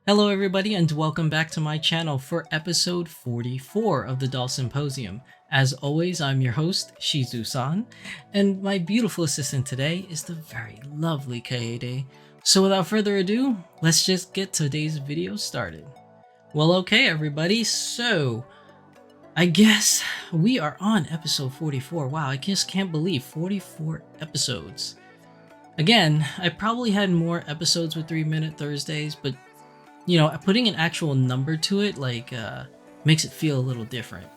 Hello everybody and welcome back to my channel for episode 44 of the Doll Symposium. As always, I'm your host, Shizusan, and my beautiful assistant today is the very lovely Kaede. So without further ado, let's just get today's video started. Well, okay everybody, so I guess we are on episode 44. Wow, I just can't believe 44 episodes. Again, I probably had more episodes with 3-Minute Thursdays, but you know, putting an actual number to it, makes it feel a little different.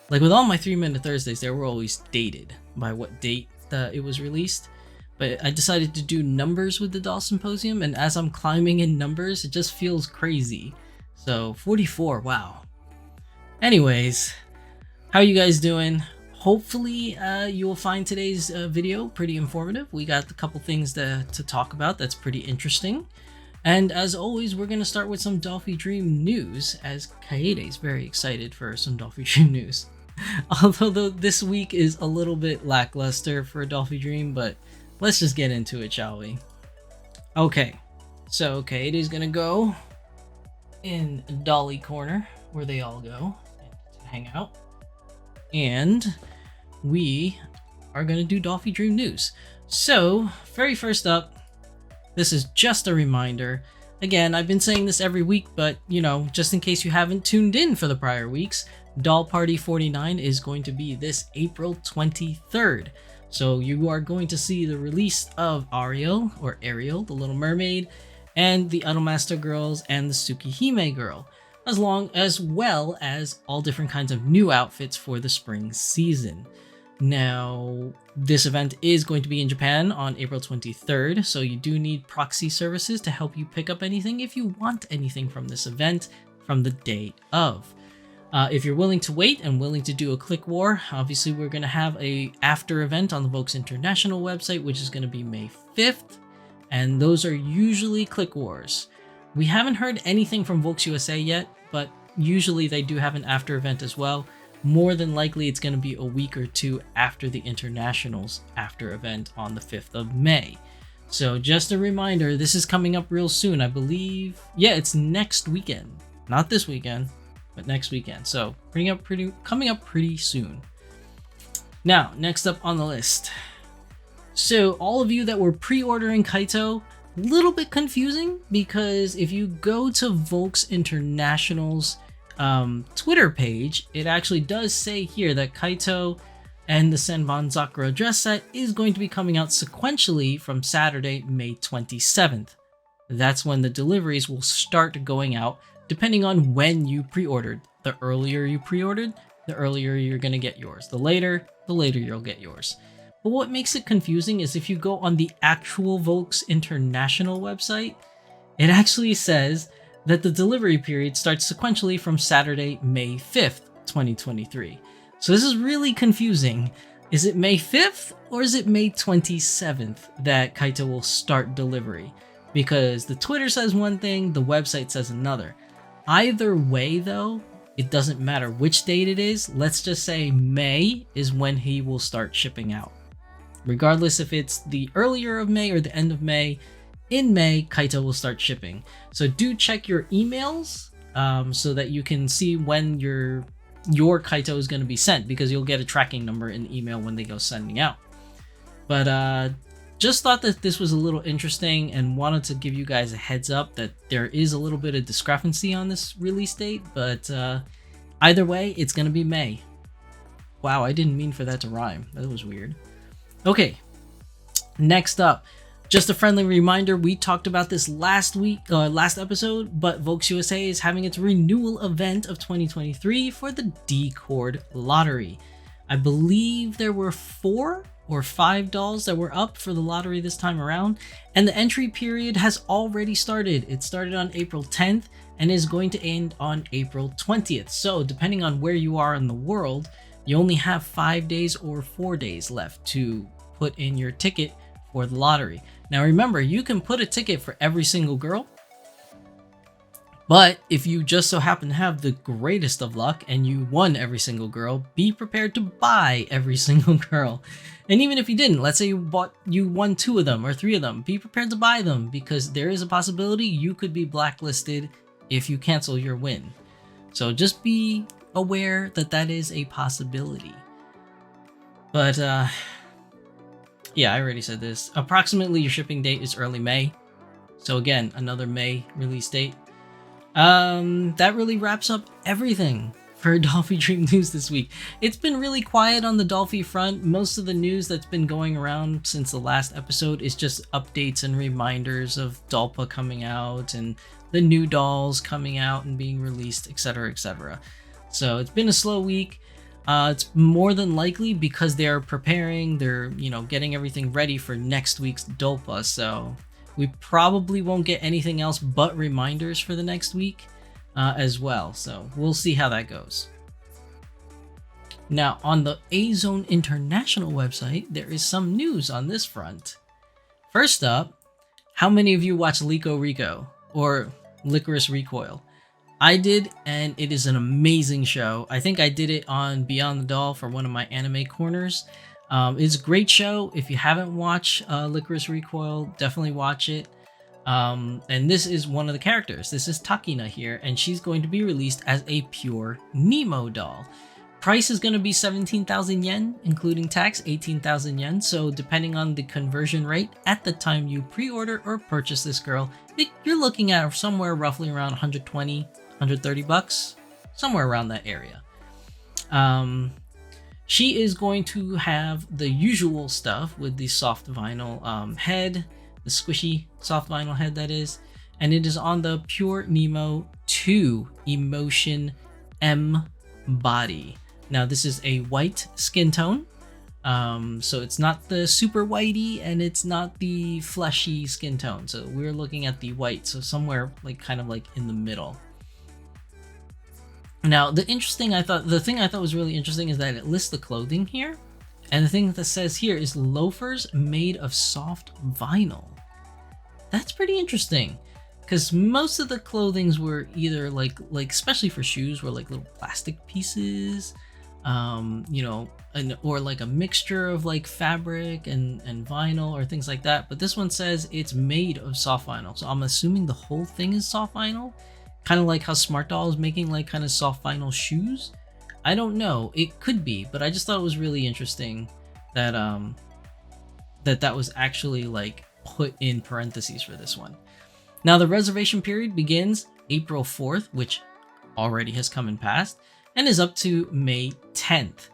Like with all my 3-Minute Thursdays, they were always dated by what date it was released. But I decided to do numbers with the Doll Symposium, and as I'm climbing in numbers, it just feels crazy. So 44, wow. Anyways, how are you guys doing? Hopefully, you will find today's video pretty informative. We got a couple things to talk about that's pretty interesting. And as always, we're going to start with some Dolphy Dream news, as Kaede is very excited for some Dolphy Dream news. Although this week is a little bit lackluster for Dolphy Dream, but let's just get into it, shall we? Okay, so Kaede is going to go in Dolly Corner, where they all go to hang out. And we are going to do Dolphy Dream news. So, very first up, this is just a reminder. Again, I've been saying this every week, but you know, just in case you haven't tuned in for the prior weeks, Doll Party 49 is going to be this April 23rd. So you are going to see the release of Ariel, the Little Mermaid, and the Idolmaster girls and the Tsukihime girl, as well as all different kinds of new outfits for the spring season. Now, this event is going to be in Japan on April 23rd, so you do need proxy services to help you pick up anything if you want anything from this event from the day of. If you're willing to wait and willing to do a click war, obviously we're going to have a after event on the Vokes International website, which is going to be May 5th, and those are usually click wars. We haven't heard anything from Vokes USA yet, but usually they do have an after event as well. More than likely, it's going to be a week or two after the Internationals after event on the 5th of May. So just a reminder, this is coming up real soon. I believe, yeah, it's next weekend. Not this weekend, but next weekend. So coming up pretty soon. Now, next up on the list. So all of you that were pre-ordering Kaito, a little bit confusing because if you go to Vokes International's Twitter page, it actually does say here that Kaito and the Senbon Sakura dress set is going to be coming out sequentially from Saturday, May 27th. That's when the deliveries will start going out, depending on when you pre-ordered. The earlier you pre-ordered, the earlier you're going to get yours. The later you'll get yours. But what makes it confusing is if you go on the actual Vokes International website, it actually says that the delivery period starts sequentially from Saturday, May 5th, 2023. So this is really confusing. Is it May 5th or is it May 27th that Kaito will start delivery? Because the Twitter says one thing, the website says another. Either way though, it doesn't matter which date it is. Let's just say May is when he will start shipping out. Regardless if it's the earlier of May or the end of May, in May, Kaito will start shipping. So do check your emails so that you can see when your Kaito is going to be sent, because you'll get a tracking number in the email when they go sending out. But just thought that this was a little interesting and wanted to give you guys a heads up that there is a little bit of discrepancy on this release date, but either way, it's going to be May. Wow, I didn't mean for that to rhyme. That was weird. Okay, next up. Just a friendly reminder, we talked about this last episode, but Vokes USA is having its renewal event of 2023 for the D-Cord lottery. I believe there were 4 or 5 dolls that were up for the lottery this time around, and the entry period has already started. It started on April 10th and is going to end on April 20th. So depending on where you are in the world, you only have 5 days or 4 days left to put in your ticket for the lottery. Now remember, you can put a ticket for every single girl, but if you just so happen to have the greatest of luck and you won every single girl, be prepared to buy every single girl. And even if you didn't, let's say you won 2 of them or 3 of them, be prepared to buy them, because there is a possibility you could be blacklisted if you cancel your win. So just be aware that that is a possibility. But yeah, I already said this. Approximately your shipping date is early May. So again, another May release date. That really wraps up everything for Dolphy Dream news this week. It's been really quiet on the Dolphy front. Most of the news that's been going around since the last episode is just updates and reminders of Dolpa coming out and the new dolls coming out and being released, etc, etc. So it's been a slow week. It's more than likely because they're preparing, they're, getting everything ready for next week's Dolpa. So we probably won't get anything else but reminders for the next week as well. So we'll see how that goes. Now, on the Azone International website, there is some news on this front. First up, how many of you watch Lico Rico or Licorice Recoil? I did, and it is an amazing show. I think I did it on Beyond the Doll for one of my anime corners. It's a great show. If you haven't watched Licorice Recoil, definitely watch it. And this is one of the characters. This is Takina here, and she's going to be released as a pure Nemo doll. Price is going to be 17,000 yen, including tax, 18,000 yen. So depending on the conversion rate at the time you pre-order or purchase this girl, you're looking at somewhere roughly around 120, 130 bucks, somewhere around that area. She is going to have the usual stuff with the soft vinyl head, the squishy soft vinyl head that is, and it is on the Pure Nemo 2 Emotion M body. Now this is a white skin tone, so it's not the super whitey and it's not the fleshy skin tone. So we're looking at the white, so somewhere kind of in the middle. Now, the thing I thought was really interesting is that it lists the clothing here, and the thing that says here is loafers made of soft vinyl. That's pretty interesting, because most of the clothings were either especially for shoes, were little plastic pieces, or a mixture of fabric and vinyl or things like that. But this one says it's made of soft vinyl, so I'm assuming the whole thing is soft vinyl. Kind of like how Smart Doll is making kind of soft vinyl shoes. I don't know. It could be, but I just thought it was really interesting that that was actually put in parentheses for this one. Now the reservation period begins April 4th, which already has come and passed, and is up to May 10th.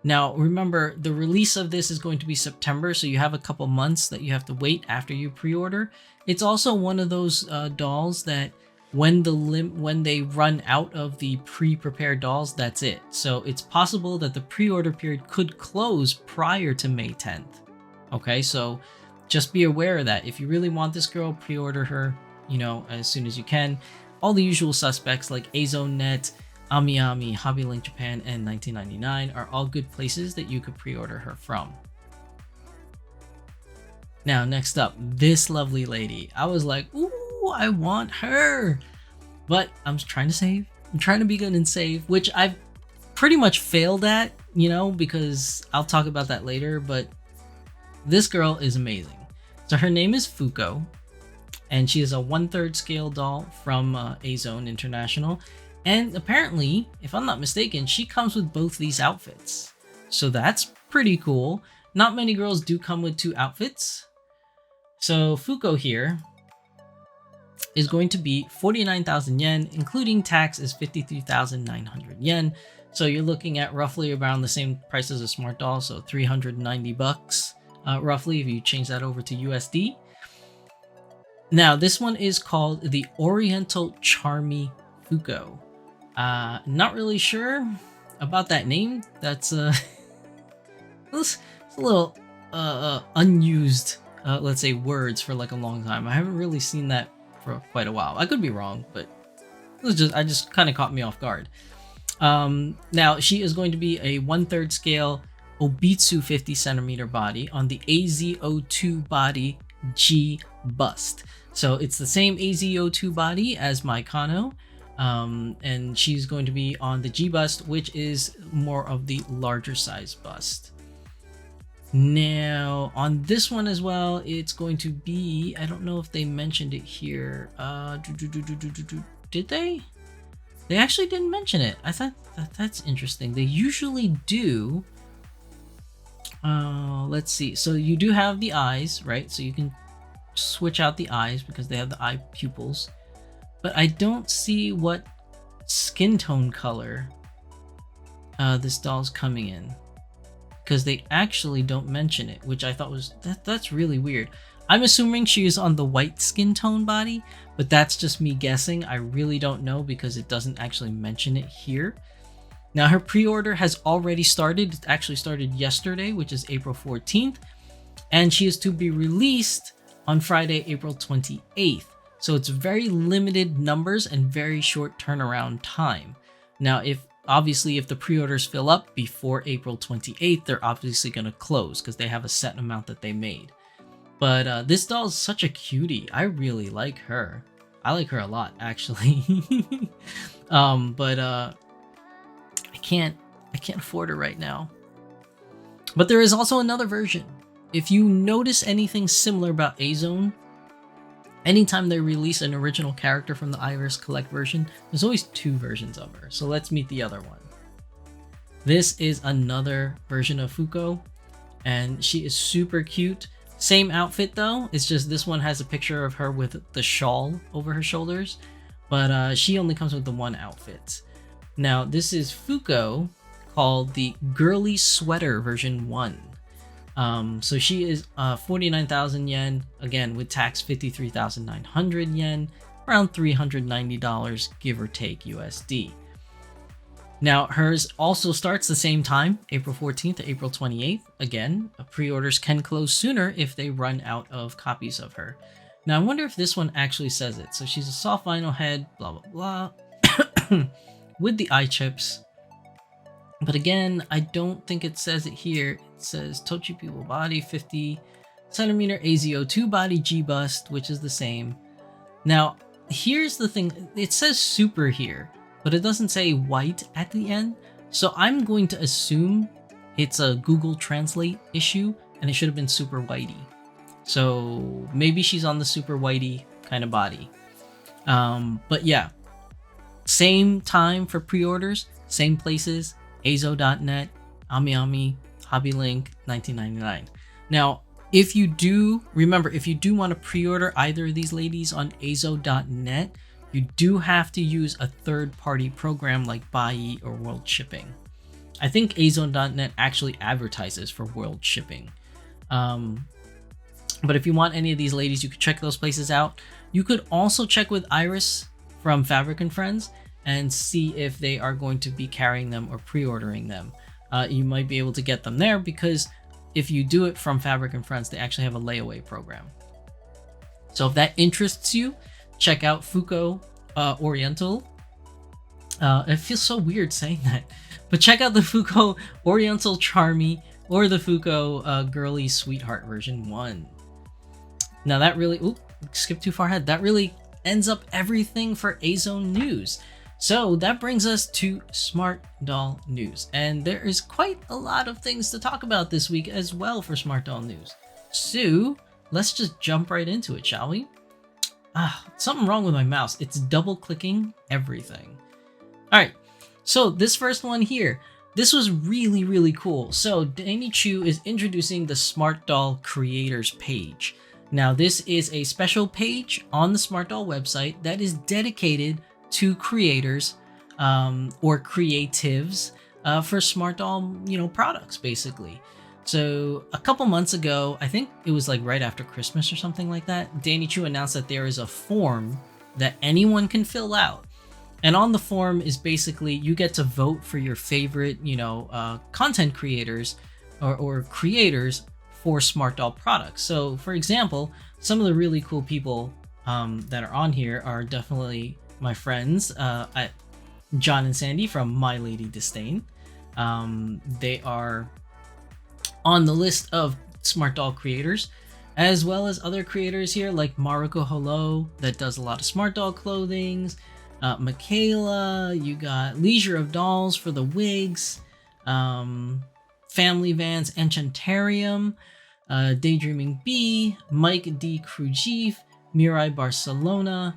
Now remember, the release of this is going to be September, so you have a couple months that you have to wait after you pre-order. It's also one of those dolls that when they run out of the pre-prepared dolls, that's it. So it's possible that the pre-order period could close prior to May 10th. Okay, so just be aware of that. If you really want this girl, pre-order her, as soon as you can. All the usual suspects like Azone Net, AmiAmi, Hobby Link Japan, and 1999 are all good places that you could pre-order her from. Now, next up, this lovely lady. I was like, ooh, I want her, but I'm trying to save. I'm trying to be good and save, which I've pretty much failed at, because I'll talk about that later, but this girl is amazing. So her name is Fuko, and she is a 1/3 scale doll from Azone International, and apparently, if I'm not mistaken, she comes with both these outfits. So that's pretty cool. Not many girls do come with 2 outfits. So Fuko here is going to be 49,000 yen, including tax is 53,900 yen. So you're looking at roughly around the same price as a Smart Doll, so 390 bucks roughly if you change that over to USD. Now this one is called the Oriental Charmy Fuko. Not really sure about that name. That's it's a little unused let's say words for a long time. I haven't really seen that for quite a while. I could be wrong, but I just kind of caught me off guard. Now she is going to be a 1/3 scale Obitsu 50 centimeter body on the AZO2 body G bust. So it's the same AZO2 body as my Kano, and she's going to be on the G bust, which is more of the larger size bust. Now on this one as well, it's going to be, I don't know if they mentioned it here. did they? They actually didn't mention it. I thought that's interesting. They usually do. Let's see. So you do have the eyes, right? So you can switch out the eyes because they have the eye pupils. But I don't see what skin tone color this doll's coming in, because they actually don't mention it, which I thought was that's really weird. I'm assuming she is on the white skin tone body, but that's just me guessing. I really don't know because it doesn't actually mention it here. Now her pre-order has already started. It actually started yesterday, which is April 14th, and she is to be released on Friday, April 28th. So it's very limited numbers and very short turnaround time. Now, obviously if the pre-orders fill up before April 28th, they're obviously going to close because they have a set amount that they made. But this doll is such a cutie. I really like her. I like her a lot, actually. But I can't afford her right now. But there is also another version. If you notice anything similar about Azone, anytime they release an original character from the Iris Collect version, there's always two versions of her. So let's meet the other one. This is another version of Fuko, and she is super cute. Same outfit though, it's just this one has a picture of her with the shawl over her shoulders, but she only comes with the one outfit. Now this is Fuko, called the Girly Sweater version 1. So she is 49,000 yen, again with tax 53,900 yen, around $390 give or take USD. Now hers also starts the same time, April 14th to April 28th. Again, pre-orders can close sooner if they run out of copies of her. Now I wonder if this one actually says it. So she's a soft vinyl head, blah blah blah, with the eye chips. But again, I don't think it says it here. It says Tochi People body, 50 centimeter AZO2 body, G bust, which is the same. Now here's the thing, it says super here, but it doesn't say white at the end. So I'm going to assume it's a Google Translate issue and it should have been super whitey. So maybe she's on the super whitey kind of body. But yeah, same time for pre-orders, same places, azo.net, AmiAmi, HobbyLink, $19.99. Now, if you do want to pre-order either of these ladies on azo.net, you do have to use a third-party program like Bai or World Shipping. I think Azone.net actually advertises for World Shipping. But if you want any of these ladies, you could check those places out. You could also check with Iris from Fabric and Friends and see if they are going to be carrying them or pre-ordering them. You might be able to get them there because if you do it from Fabric and Friends, they actually have a layaway program. So if that interests you, check out Fuko Oriental. It feels so weird saying that, but check out the Fuko Oriental Charmy or the Fuko Girly Sweetheart version 1. Now that really, skipped too far ahead. That really ends up everything for Azone news. So that brings us to Smart Doll news, and there is quite a lot of things to talk about this week as well for Smart Doll news. So let's just jump right into it, shall we? Something wrong with my mouse. It's double clicking everything. All right, so this first one here, this was really, really cool. So Danny Chu is introducing the Smart Doll creators page. Now this is a special page on the Smart Doll website that is dedicated to creators or creatives for Smart Doll, products basically. So a couple months ago, I think it was like right after Christmas or something like that, Danny Chu announced that there is a form that anyone can fill out. And on the form is basically you get to vote for your favorite, content creators or creators for Smart Doll products. So for example, some of the really cool people that are on here are definitely my friends, John and Sandy from My Lady Disdain. They are on the list of Smart Doll creators, as well as other creators here like Maruko Hello that does a lot of Smart Doll clothings, Michaela, you got Leisure of Dolls for the wigs, Family Vans Enchantarium, Daydreaming Bee, Mike D. Krujif, Mirai Barcelona,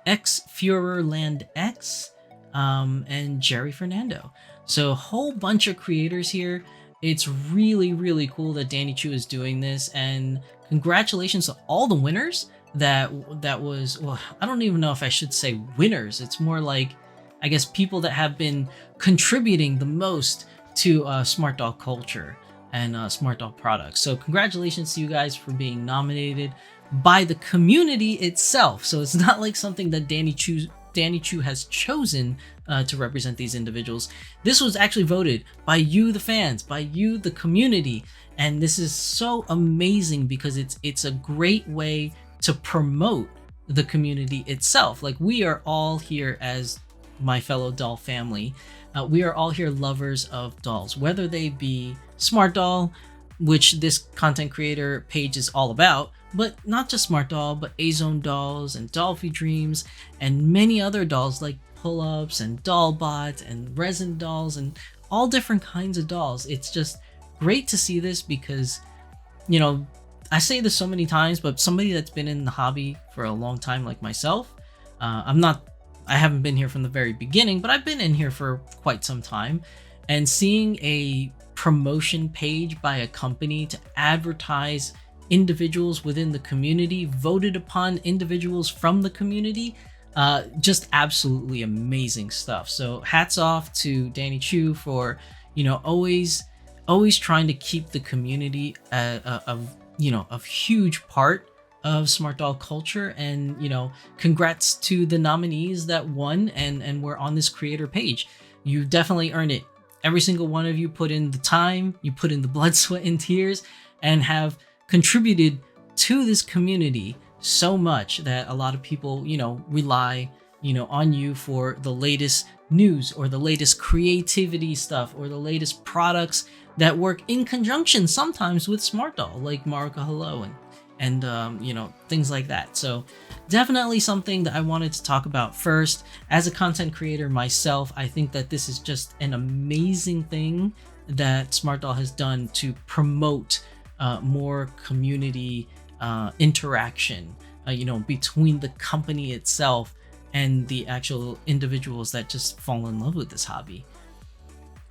X Führerland X, and Jerry Fernando. So a whole bunch of creators here. It's really, really cool that Danny Chu is doing this, and congratulations to all the winners. That was, well, I don't even know if I should say winners. It's more like, I guess, people that have been contributing the most to smart doll culture and smart doll products. So congratulations to you guys for being nominated by the community itself. So it's not like something that Danny Chu has chosen to represent these individuals. This was actually voted by you, the fans, by you, the community. And this is so amazing because it's a great way to promote the community itself. Like, we are all here as my fellow doll family. We are all here lovers of dolls, whether they be Smart Doll, which this content creator page is all about, but not just Smart Doll, but Azone dolls and Dollfie Dreams and many other dolls like Pull-Ups and Dollbot and Resin dolls and all different kinds of dolls. It's just great to see this because, you know, I say this so many times, but somebody that's been in the hobby for a long time like myself, I haven't been here from the very beginning, but I've been in here for quite some time, and seeing a promotion page by a company to advertise individuals within the community, voted upon individuals from the community, just absolutely amazing stuff. So hats off to Danny Chu for, you know, always trying to keep the community a huge part of smart doll culture. And, you know, congrats to the nominees that won and were on this creator page. You definitely earned it. Every single one of you put in the time, you put in the blood, sweat, and tears, and have contributed to this community so much that a lot of people, you know, rely, you know, on you for the latest news or the latest creativity stuff or the latest products that work in conjunction sometimes with Smart Doll, like Marika Hello and you know, things like that. So definitely something that I wanted to talk about first. As a content creator myself, I think that this is just an amazing thing that Smart Doll has done to promote more community interaction, you know, between the company itself and the actual individuals that just fall in love with this hobby.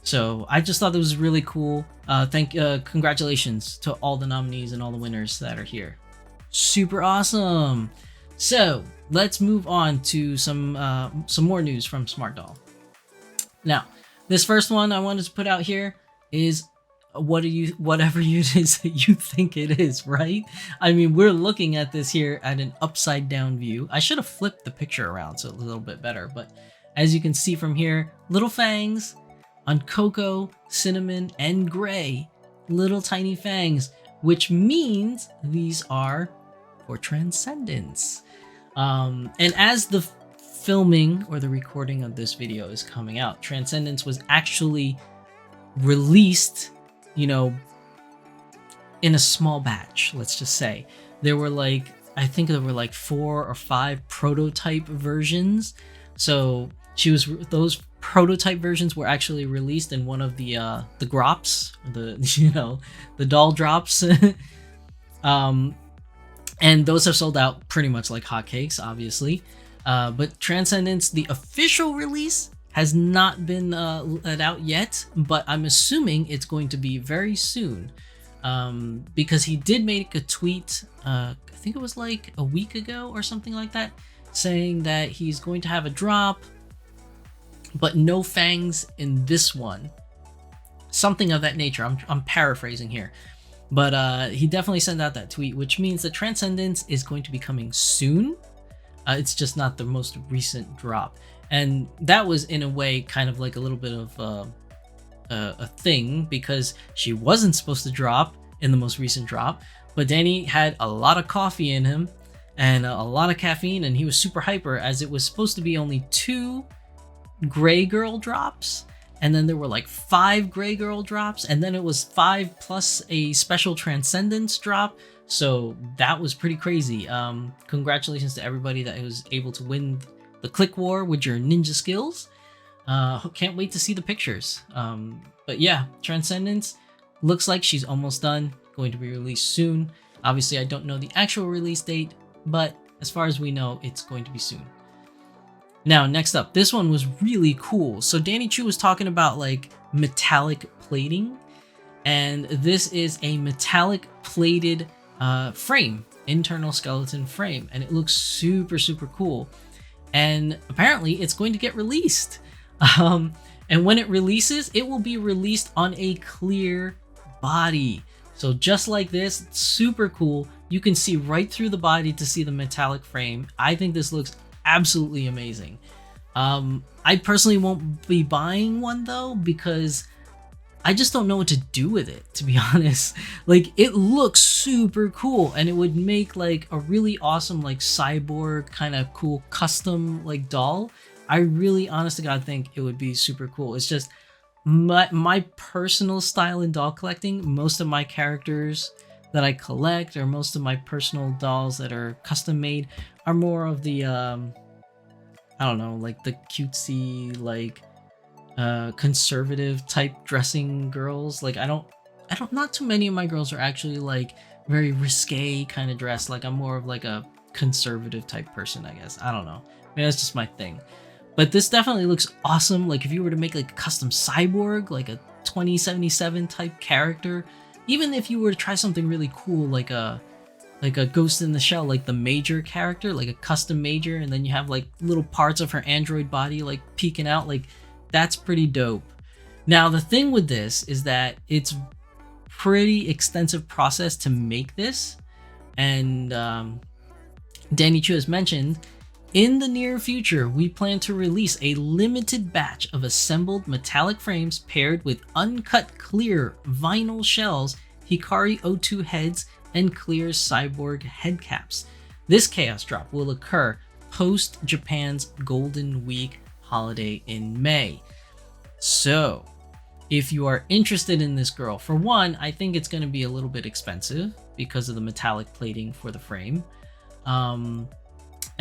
So I just thought that was really cool. Congratulations to all the nominees and all the winners that are here. Super awesome. So let's move on to some more news from Smart Doll. Now, this first one I wanted to put out here is whatever it is that you think it is, right? I mean, we're looking at this here at an upside down view. I should have flipped the picture around so it's a little bit better, but as you can see from here, little fangs on Cocoa, Cinnamon, and Gray. Little tiny fangs, which means these are for Transcendence. And as the filming or the recording of this video is coming out, Transcendence was actually released, you know, in a small batch, let's just say. There were I think there were 4 or 5 prototype versions. So those prototype versions were actually released in one of the drops, the doll drops. And those have sold out pretty much like hotcakes, obviously. But Transcendence, the official release, has not been let out yet, but I'm assuming it's going to be very soon, because he did make a tweet, I think it was like a week ago or something like that, saying that he's going to have a drop, but no fangs in this one. Something of that nature. I'm paraphrasing here. But he definitely sent out that tweet, which means that Transcendence is going to be coming soon. It's just not the most recent drop. And that was, in a way, kind of like a little bit of a thing, because she wasn't supposed to drop in the most recent drop. But Danny had a lot of coffee in him and a lot of caffeine, and he was super hyper, as it was supposed to be only 2 Gray Girl drops, and then there were 5 Gray Girl drops, and then it was 5 plus a special Transcendence drop. So that was pretty crazy. Congratulations to everybody that was able to win the Click War with your ninja skills. Can't wait to see the pictures. But yeah, Transcendence looks like she's almost done, going to be released soon. Obviously, I don't know the actual release date, but as far as we know, it's going to be soon. Now, next up, this one was really cool. So Danny Chu was talking about like metallic plating, and this is a metallic plated frame, internal skeleton frame, and it looks super, super cool. And apparently it's going to get released. And when it releases, it will be released on a clear body. So just like this, super cool. You can see right through the body to see the metallic frame. I think this looks absolutely amazing. I personally won't be buying one though, because I just don't know what to do with it, to be honest. Like, it looks super cool, and it would make like a really awesome like cyborg kind of cool custom like doll. I really, honest to God, think it would be super cool. It's just my personal style in doll collecting. Most of my characters that I collect, or most of my personal dolls that are custom made, are more of the I don't know, like the cutesy, like conservative type dressing girls. Like I don't not too many of my girls are actually like very risque kind of dressed. Like I'm more of like a conservative type person, I guess. I don't know, maybe that's just my thing. But this definitely looks awesome. Like if you were to make like a custom cyborg, like a 2077 type character, even if you were to try something really cool, like a Ghost in the Shell, like the Major character, like a custom Major, and then you have like little parts of her android body like peeking out, like that's pretty dope. Now the thing with this is that it's pretty extensive process to make this, and Danny Chu has mentioned, in the near future we plan to release a limited batch of assembled metallic frames paired with uncut clear vinyl shells, Hikari O2 heads, and clear cyborg head caps. This chaos drop will occur post Japan's Golden Week holiday in May. So if you are interested in this girl, for one, I think it's going to be a little bit expensive because of the metallic plating for the frame.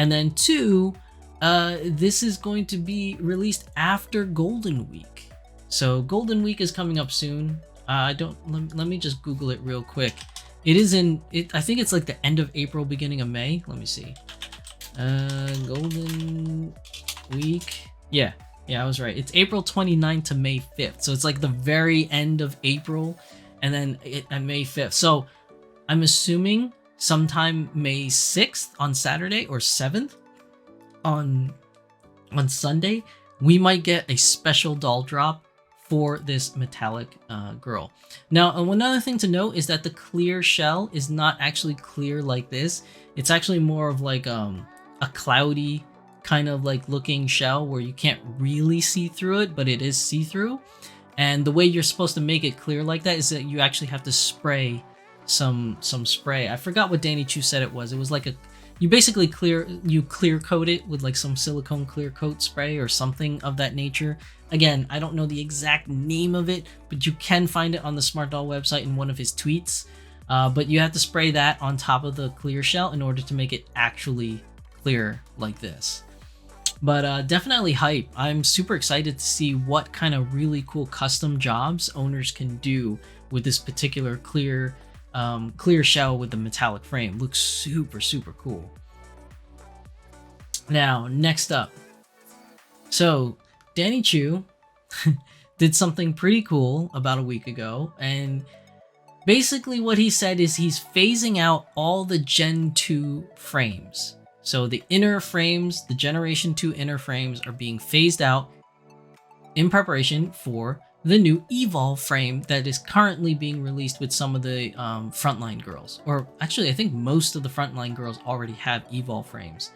And then two, this is going to be released after Golden Week. So Golden Week is coming up soon. Let me just Google it real quick. It is I think it's like the end of April, beginning of May. Let me see. Golden Week. Yeah, I was right. It's April 29th to May 5th. So it's like the very end of April, and then May 5th. So I'm assuming sometime May 6th on Saturday, or 7th on Sunday, we might get a special doll drop for this metallic girl. Now, another thing to note is that the clear shell is not actually clear like this. It's actually more of like a cloudy kind of like looking shell where you can't really see through it, but it is see-through. And the way you're supposed to make it clear like that is that you actually have to spray some spray. I forgot what Danny Chu said it was. It was like you basically clear coat it with like some silicone clear coat spray or something of that nature. Again, I don't know the exact name of it, but you can find it on the Smart Doll website in one of his tweets. But you have to spray that on top of the clear shell in order to make it actually clear like this. But definitely hype. I'm super excited to see what kind of really cool custom jobs owners can do with this particular clear shell with the metallic frame. Looks super, super cool. Now, next up. So, Danny Chu did something pretty cool about a week ago, and basically what he said is he's phasing out all the Gen 2 frames. So the inner frames, the Generation 2 inner frames, are being phased out in preparation for the new Evolve frame that is currently being released with some of the frontline girls. Or actually, I think most of the frontline girls already have Evolve frames.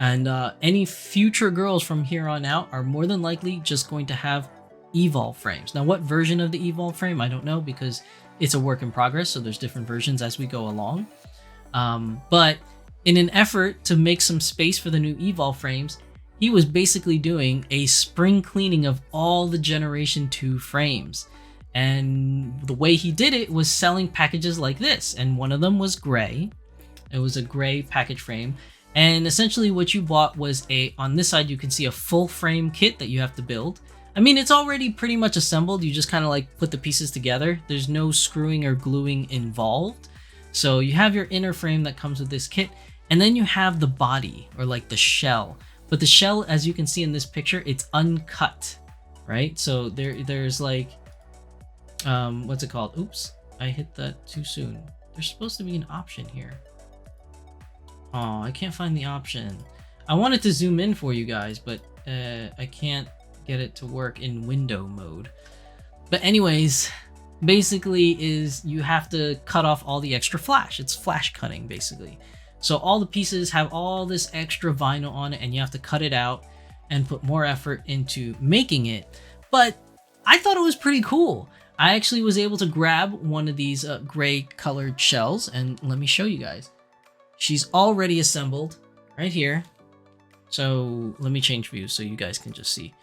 And any future girls from here on out are more than likely just going to have Evolve frames. Now, what version of the Evolve frame, I don't know, because it's a work in progress, so there's different versions as we go along. But in an effort to make some space for the new Evolve frames, he was basically doing a spring cleaning of all the Generation 2 frames. And the way he did it was selling packages like this. And one of them was gray. It was a gray package frame. And essentially what you bought was on this side, you can see a full frame kit that you have to build. I mean, it's already pretty much assembled. You just kind of like put the pieces together. There's no screwing or gluing involved. So you have your inner frame that comes with this kit. And then you have the body, or like the shell, but the shell, as you can see in this picture, it's uncut, right? So there's like, what's it called? Oops, I hit that too soon. There's supposed to be an option here. Oh, I can't find the option. I wanted to zoom in for you guys, but I can't get it to work in window mode. But anyways, basically is you have to cut off all the extra flash. It's flash cutting basically. So all the pieces have all this extra vinyl on it and you have to cut it out and put more effort into making it. But I thought it was pretty cool. I actually was able to grab one of these gray colored shells, and let me show you guys. She's already assembled right here. So let me change views so you guys can just see.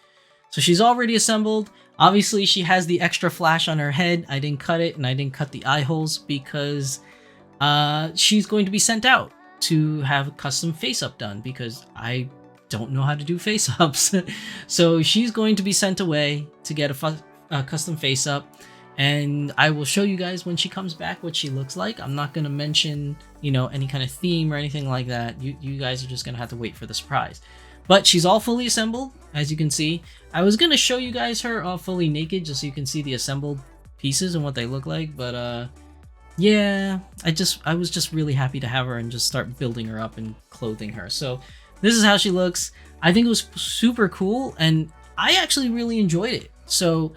So she's already assembled. Obviously she has the extra flash on her head. I didn't cut it and I didn't cut the eye holes because she's going to be sent out to have a custom face up done because I don't know how to do face ups. So she's going to be sent away to get a custom face up, and I will show you guys when she comes back what she looks like. I'm not going to mention, you know, any kind of theme or anything like that. You guys are just going to have to wait for the surprise. But she's all fully assembled, as you can see. I was going to show you guys her all fully naked just so you can see the assembled pieces and what they look like, but yeah, I was just really happy to have her and just start building her up and clothing her. So this is how she looks. I think it was super cool and I actually really enjoyed it. So,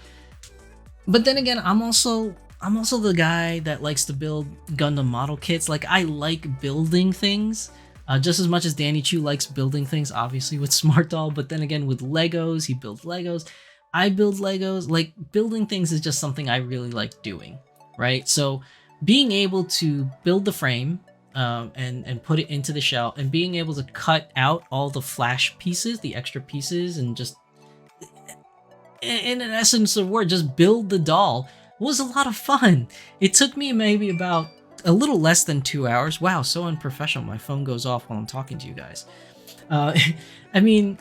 but then again, I'm also the guy that likes to build Gundam model kits. Like, I like building things just as much as Danny Chu likes building things, obviously with Smart Doll. But then again, with Legos, he builds Legos. I build Legos. Like, building things is just something I really like doing, right? So being able to build the frame and put it into the shell, and being able to cut out all the flash pieces, the extra pieces, and just, in an essence of the word, just build the doll was a lot of fun. It took me maybe about a little less than 2 hours. Wow, so unprofessional. My phone goes off while I'm talking to you guys. I mean,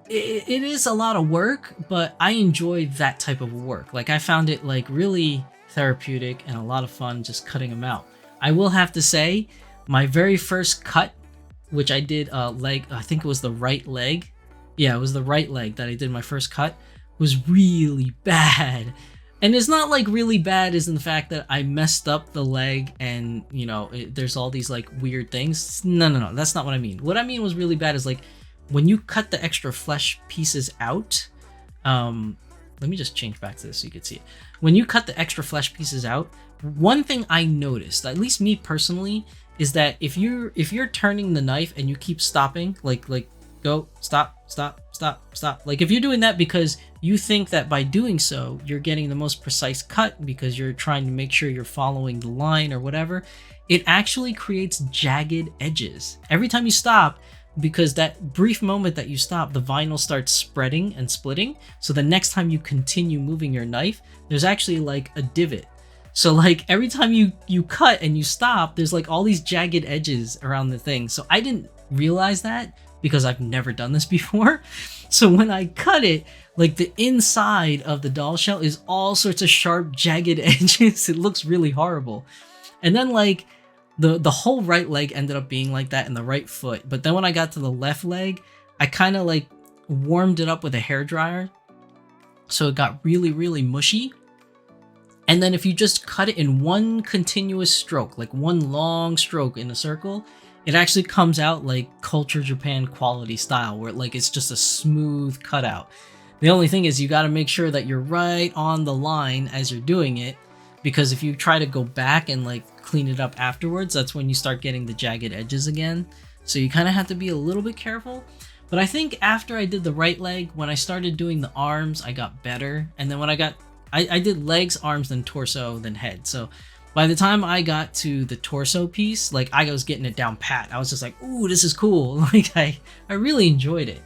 it is a lot of work, but I enjoy that type of work. Like, I found it like really therapeutic and a lot of fun just cutting them out. I will have to say, my very first cut, which I did leg, I think it was the right leg. Yeah, it was the right leg that I did my first cut, was really bad. And it's not like really bad as in the fact that I messed up the leg and, you know, there's all these like weird things. No, that's not what I mean. What I mean was really bad is like when you cut the extra flesh pieces out. Let me just change back to this so you can see it. When you cut the extra flesh pieces out, one thing I noticed, at least me personally, is that if you're turning the knife and you keep stopping, like go, stop. Like, if you're doing that because you think that by doing so, you're getting the most precise cut because you're trying to make sure you're following the line or whatever, it actually creates jagged edges. Every time you stop, because that brief moment that you stop, the vinyl starts spreading and splitting. So the next time you continue moving your knife, there's actually like a divot. So like every time you cut and you stop, there's like all these jagged edges around the thing. So I didn't realize that because I've never done this before. So when I cut it, like the inside of the doll shell is all sorts of sharp, jagged edges. It looks really horrible. And then like the whole right leg ended up being like that, and the right foot. But then when I got to the left leg, I kind of like warmed it up with a hairdryer. So it got really, really mushy. And then if you just cut it in one continuous stroke, like one long stroke in a circle, it actually comes out like Culture Japan quality style, where like it's just a smooth cutout. The only thing is you got to make sure that you're right on the line as you're doing it, because if you try to go back and like clean it up afterwards, that's when you start getting the jagged edges again. So you kind of have to be a little bit careful. But I think after I did the right leg, when I started doing the arms, I got better. And then when I did legs, arms, then torso, then head. So by the time I got to the torso piece, like I was getting it down pat. I was just like, ooh, this is cool. Like I really enjoyed it.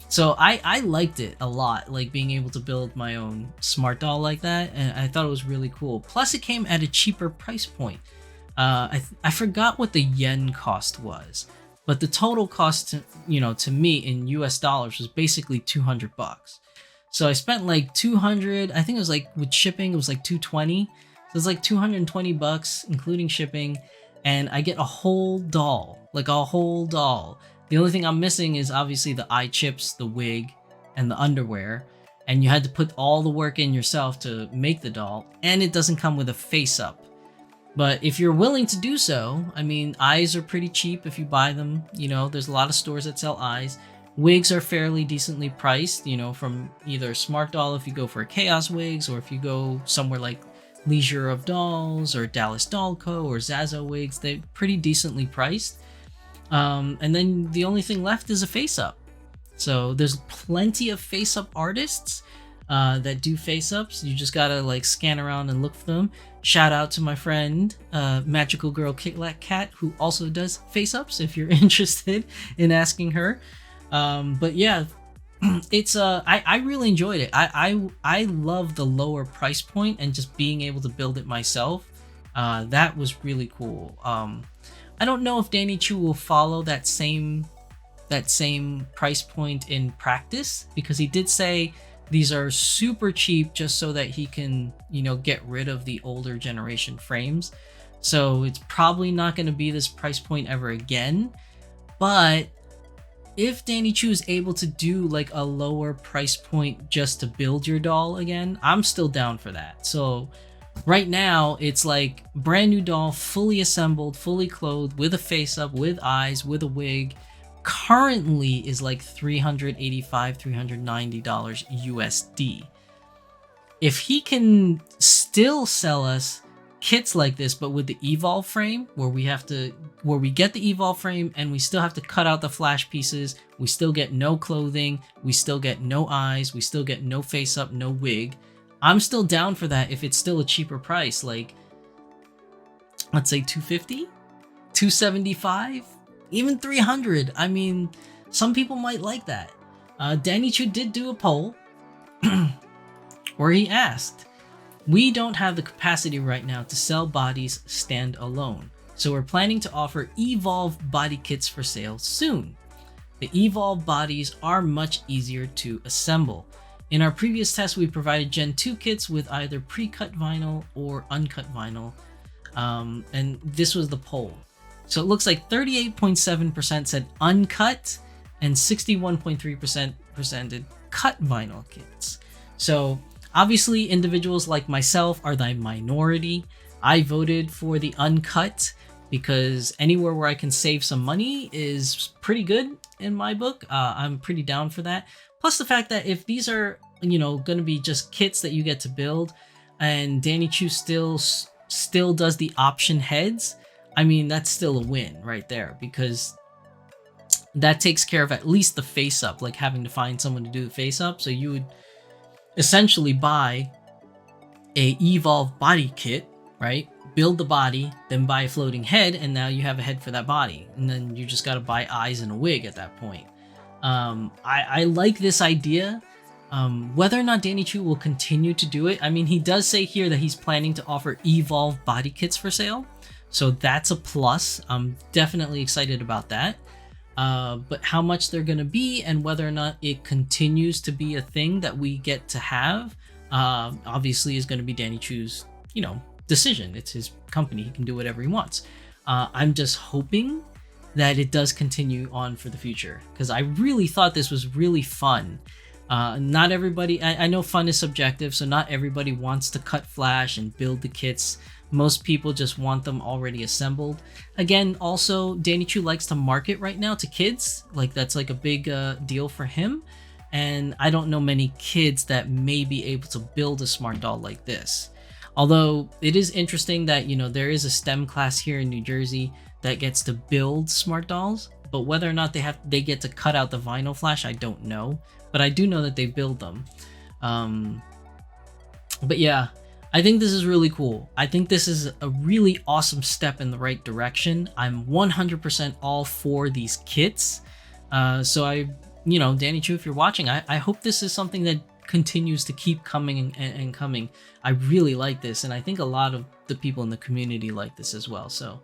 So I liked it a lot, like being able to build my own smart doll like that. And I thought it was really cool. Plus it came at a cheaper price point. I forgot what the yen cost was, but the total cost to me in US dollars was basically $200. So I spent like 200, I think it was like with shipping, it was like 220. So it's like $220 including shipping, and I get a whole doll, like a whole doll The only thing I'm missing is obviously the eye chips, the wig, and the underwear. And you had to put all the work in yourself to make the doll, and it doesn't come with a face up. But if you're willing to do so, I mean, eyes are pretty cheap if you buy them. You know, there's a lot of stores that sell eyes. Wigs are fairly decently priced, you know, from either Smart Doll if you go for Chaos Wigs, or if you go somewhere like Leisure of Dolls or Dallas Doll Co. or Zazo Wigs, they're pretty decently priced. And then the only thing left is a face up. So there's plenty of face up artists that do face ups. You just gotta like scan around and look for them. Shout out to my friend Magical Girl Cat, who also does face ups if you're interested in asking her. But yeah, it's I really enjoyed it. I love the lower price point and just being able to build it myself. That was really cool. I don't know if Danny Chu will follow that same price point in practice, because he did say these are super cheap just so that he can, you know, get rid of the older generation frames. So it's probably not going to be this price point ever again. But if Danny Chu is able to do like a lower price point just to build your doll again, I'm still down for that. So right now it's like brand new doll, fully assembled, fully clothed, with a face up, with eyes, with a wig. Currently is like $385, $390 USD. If he can still sell us kits like this, but with the Evolve frame, where we get the Evolve frame and we still have to cut out the flash pieces, we still get no clothing, we still get no eyes, we still get no face up, no wig. I'm still down for that if it's still a cheaper price, like let's say $250, $275, even $300. I mean, some people might like that. Danny Chu did do a poll where he asked, "We don't have the capacity right now to sell bodies stand alone, so we're planning to offer Evolve body kits for sale soon. The Evolve bodies are much easier to assemble. In our previous test, we provided Gen 2 kits with either pre-cut vinyl or uncut vinyl." And this was the poll. So it looks like 38.7% said uncut and 61.3% presented cut vinyl kits. So obviously individuals like myself are the minority. I voted for the uncut because anywhere where I can save some money is pretty good in my book. I'm pretty down for that. Plus the fact that if these are, you know, going to be just kits that you get to build, and Danny Chu still does the option heads, I mean, that's still a win right there, because that takes care of at least the face up, like having to find someone to do the face up. So you would essentially buy a Evolve body kit, right? Build the body, then buy a floating head, and now you have a head for that body. And then you just got to buy eyes and a wig at that point. I like this idea. Whether or not Danny Chu will continue to do it, I mean, he does say here that he's planning to offer Evolve body kits for sale. So that's a plus. I'm definitely excited about that. But how much they're going to be and whether or not it continues to be a thing that we get to have, obviously is going to be Danny Chu's, you know, decision. It's his company. He can do whatever he wants. I'm just hoping that it does continue on for the future, because I really thought this was really fun. Not everybody, I know fun is subjective, so not everybody wants to cut flash and build the kits. Most people just want them already assembled. Again, also, Danny Chu likes to market right now to kids. Like, that's like a big deal for him. And I don't know many kids that may be able to build a smart doll like this. Although it is interesting that, you know, there is a STEM class here in New Jersey that gets to build smart dolls. But whether or not they get to cut out the vinyl flash, I don't know. But I do know that they build them. But yeah, I think this is really cool. I think this is a really awesome step in the right direction. I'm 100% all for these kits. So you know, Danny Chu, if you're watching, I hope this is something that continues to keep coming and coming. I really like this, and I think a lot of the people in the community like this as well. So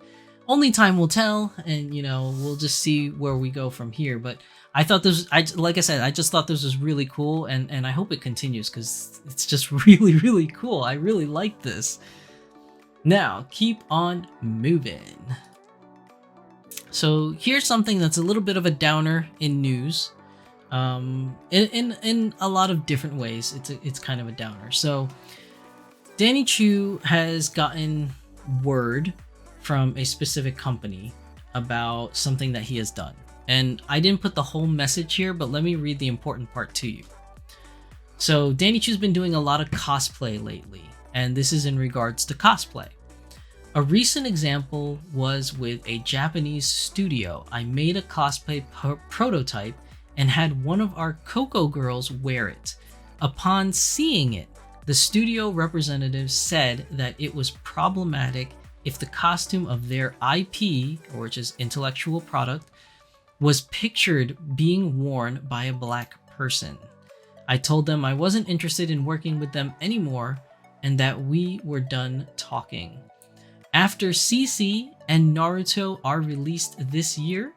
only time will tell, and you know, we'll just see where we go from here. But I thought this, like I said, I just thought this was really cool, and I hope it continues, because it's just really, really cool. I really like this. Now, keep on moving. So here's something that's a little bit of a downer in news. In a lot of different ways, it's kind of a downer. So Danny Chu has gotten word from a specific company about something that he has done. And I didn't put the whole message here, but let me read the important part to you. So Danny Chu's been doing a lot of cosplay lately, and this is in regards to cosplay. A recent example was with a Japanese studio. I made a cosplay prototype and had one of our Coco girls wear it. Upon seeing it, the studio representative said that it was problematic if the costume of their IP, or which is intellectual product, was pictured being worn by a black person. I told them I wasn't interested in working with them anymore and that we were done talking. After CC and Naruto are released this year,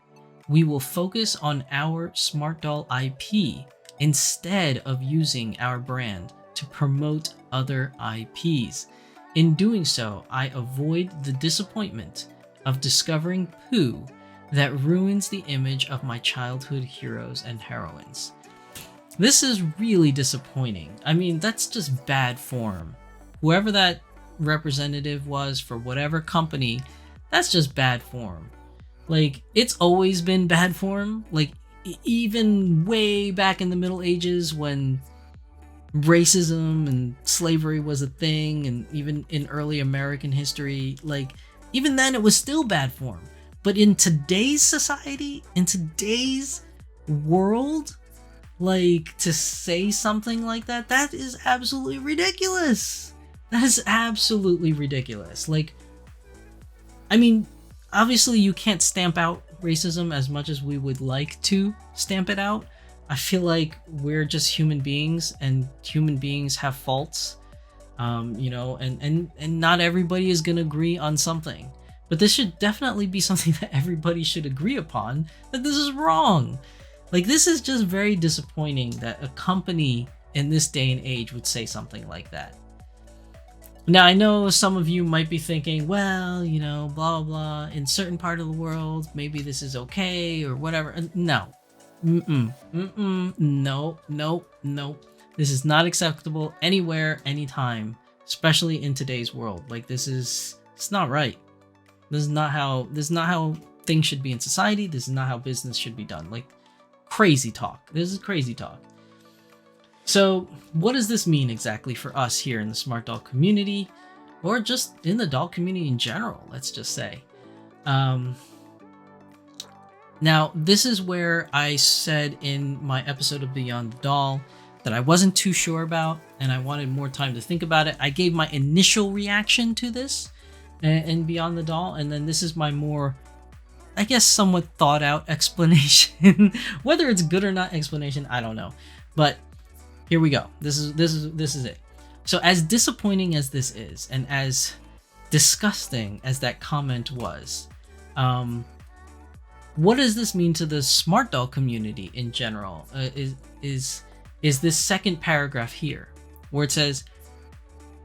we will focus on our Smart Doll IP instead of using our brand to promote other IPs. In doing so, I avoid the disappointment of discovering poo that ruins the image of my childhood heroes and heroines. This is really disappointing. I mean, that's just bad form. Whoever that representative was for whatever company, that's just bad form. Like, it's always been bad form. Like, even way back in the Middle Ages when racism and slavery was a thing, and even in early American history, like, even then it was still bad form. But in today's society, in today's world, like, to say something like that, that is absolutely ridiculous. That is absolutely ridiculous. Like, I mean, obviously you can't stamp out racism as much as we would like to stamp it out. I feel like we're just human beings, and human beings have faults, and not everybody is going to agree on something. But this should definitely be something that everybody should agree upon, that this is wrong. Like, this is just very disappointing that a company in this day and age would say something like that. Now, I know some of you might be thinking, well, blah, blah, blah, in certain part of the world, maybe this is okay or whatever. No. No. This is not acceptable anywhere, anytime, especially in today's world. Like, it's not right. This is not how things should be in society. This is not how business should be done. Like, crazy talk. This is crazy talk. So what does this mean exactly for us here in the Smart Doll community, or just in the doll community in general, let's just say? Now, this is where I said in my episode of Beyond the Doll that I wasn't too sure about, and I wanted more time to think about it. I gave my initial reaction to this in Beyond the Doll, and then this is my more, I guess, somewhat thought out explanation. Whether it's good or not explanation, I don't know. But here we go. This is it. So, as disappointing as this is, and as disgusting as that comment was, what does this mean to the Smart Doll community in general? Is this second paragraph here, where it says,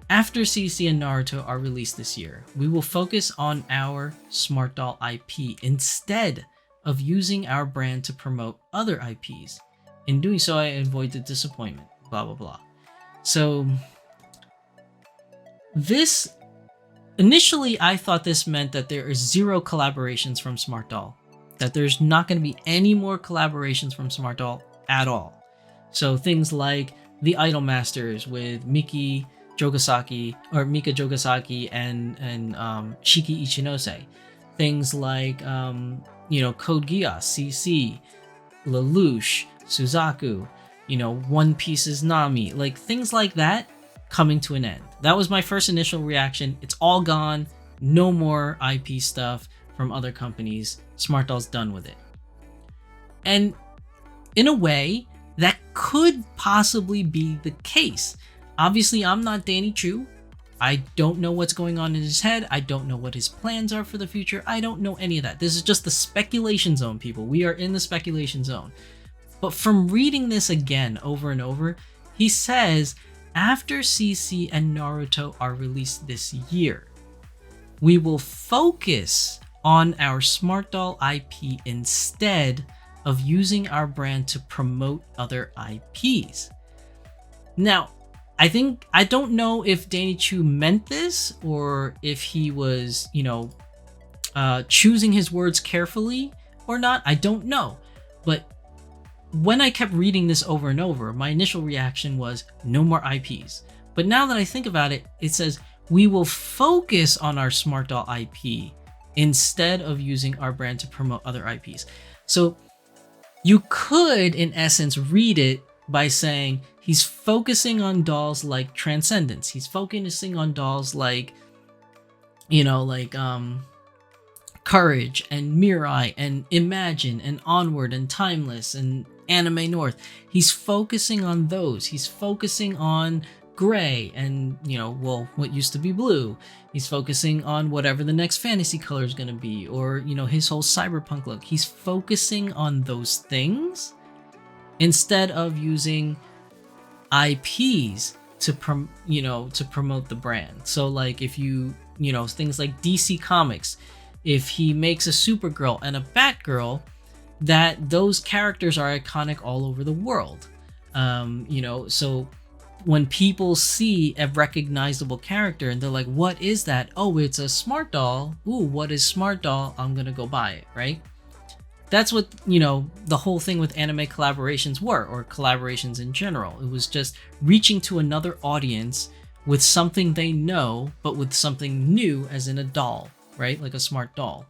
after CC and Naruto are released this year, we will focus on our Smart Doll IP instead of using our brand to promote other IPs. In doing so, I avoid the disappointment, blah, blah, blah. So this, initially, I thought this meant that there is 0 collaborations from Smart Doll, that there's not going to be any more collaborations from Smart Doll at all. So things like the Idol Masters with Mika Jogasaki and Shiki Ichinose. Things like, Code Geass, CC, Lelouch, Suzaku, One Piece's Nami, like things like that coming to an end. That was my first initial reaction. It's all gone. No more IP stuff from other companies. Smart Doll's done with it. And in a way, that could possibly be the case. Obviously, I'm not Danny Chu. I don't know what's going on in his head. I don't know what his plans are for the future. I don't know any of that. This is just the speculation zone, people. We are in the speculation zone. But from reading this again over and over, he says, after CC and Naruto are released this year, we will focus on our Smart Doll IP instead of using our brand to promote other IPs. Now, I don't know if Danny Chu meant this or if he was, choosing his words carefully or not. I don't know. But when I kept reading this over and over, my initial reaction was no more IPs. But now that I think about it, it says we will focus on our Smart Doll IP instead of using our brand to promote other IPs. So you could, in essence, read it by saying he's focusing on dolls like Transcendence. He's focusing on dolls like, Courage and Mirai and Imagine and Onward and Timeless and Anime North. He's focusing on those. He's focusing on gray and, what used to be blue. He's focusing on whatever the next fantasy color is going to be, or, his whole cyberpunk look. He's focusing on those things instead of using IPs to promote the brand. So like if things like DC Comics, if he makes a Supergirl and a Batgirl, that those characters are iconic all over the world. So when people see a recognizable character and they're like, what is that? Oh, it's a Smart Doll. Ooh, what is Smart Doll? I'm gonna go buy it, right? That's what, the whole thing with anime collaborations were, or collaborations in general. It was just reaching to another audience with something they know, but with something new, as in a doll, right? Like a smart doll.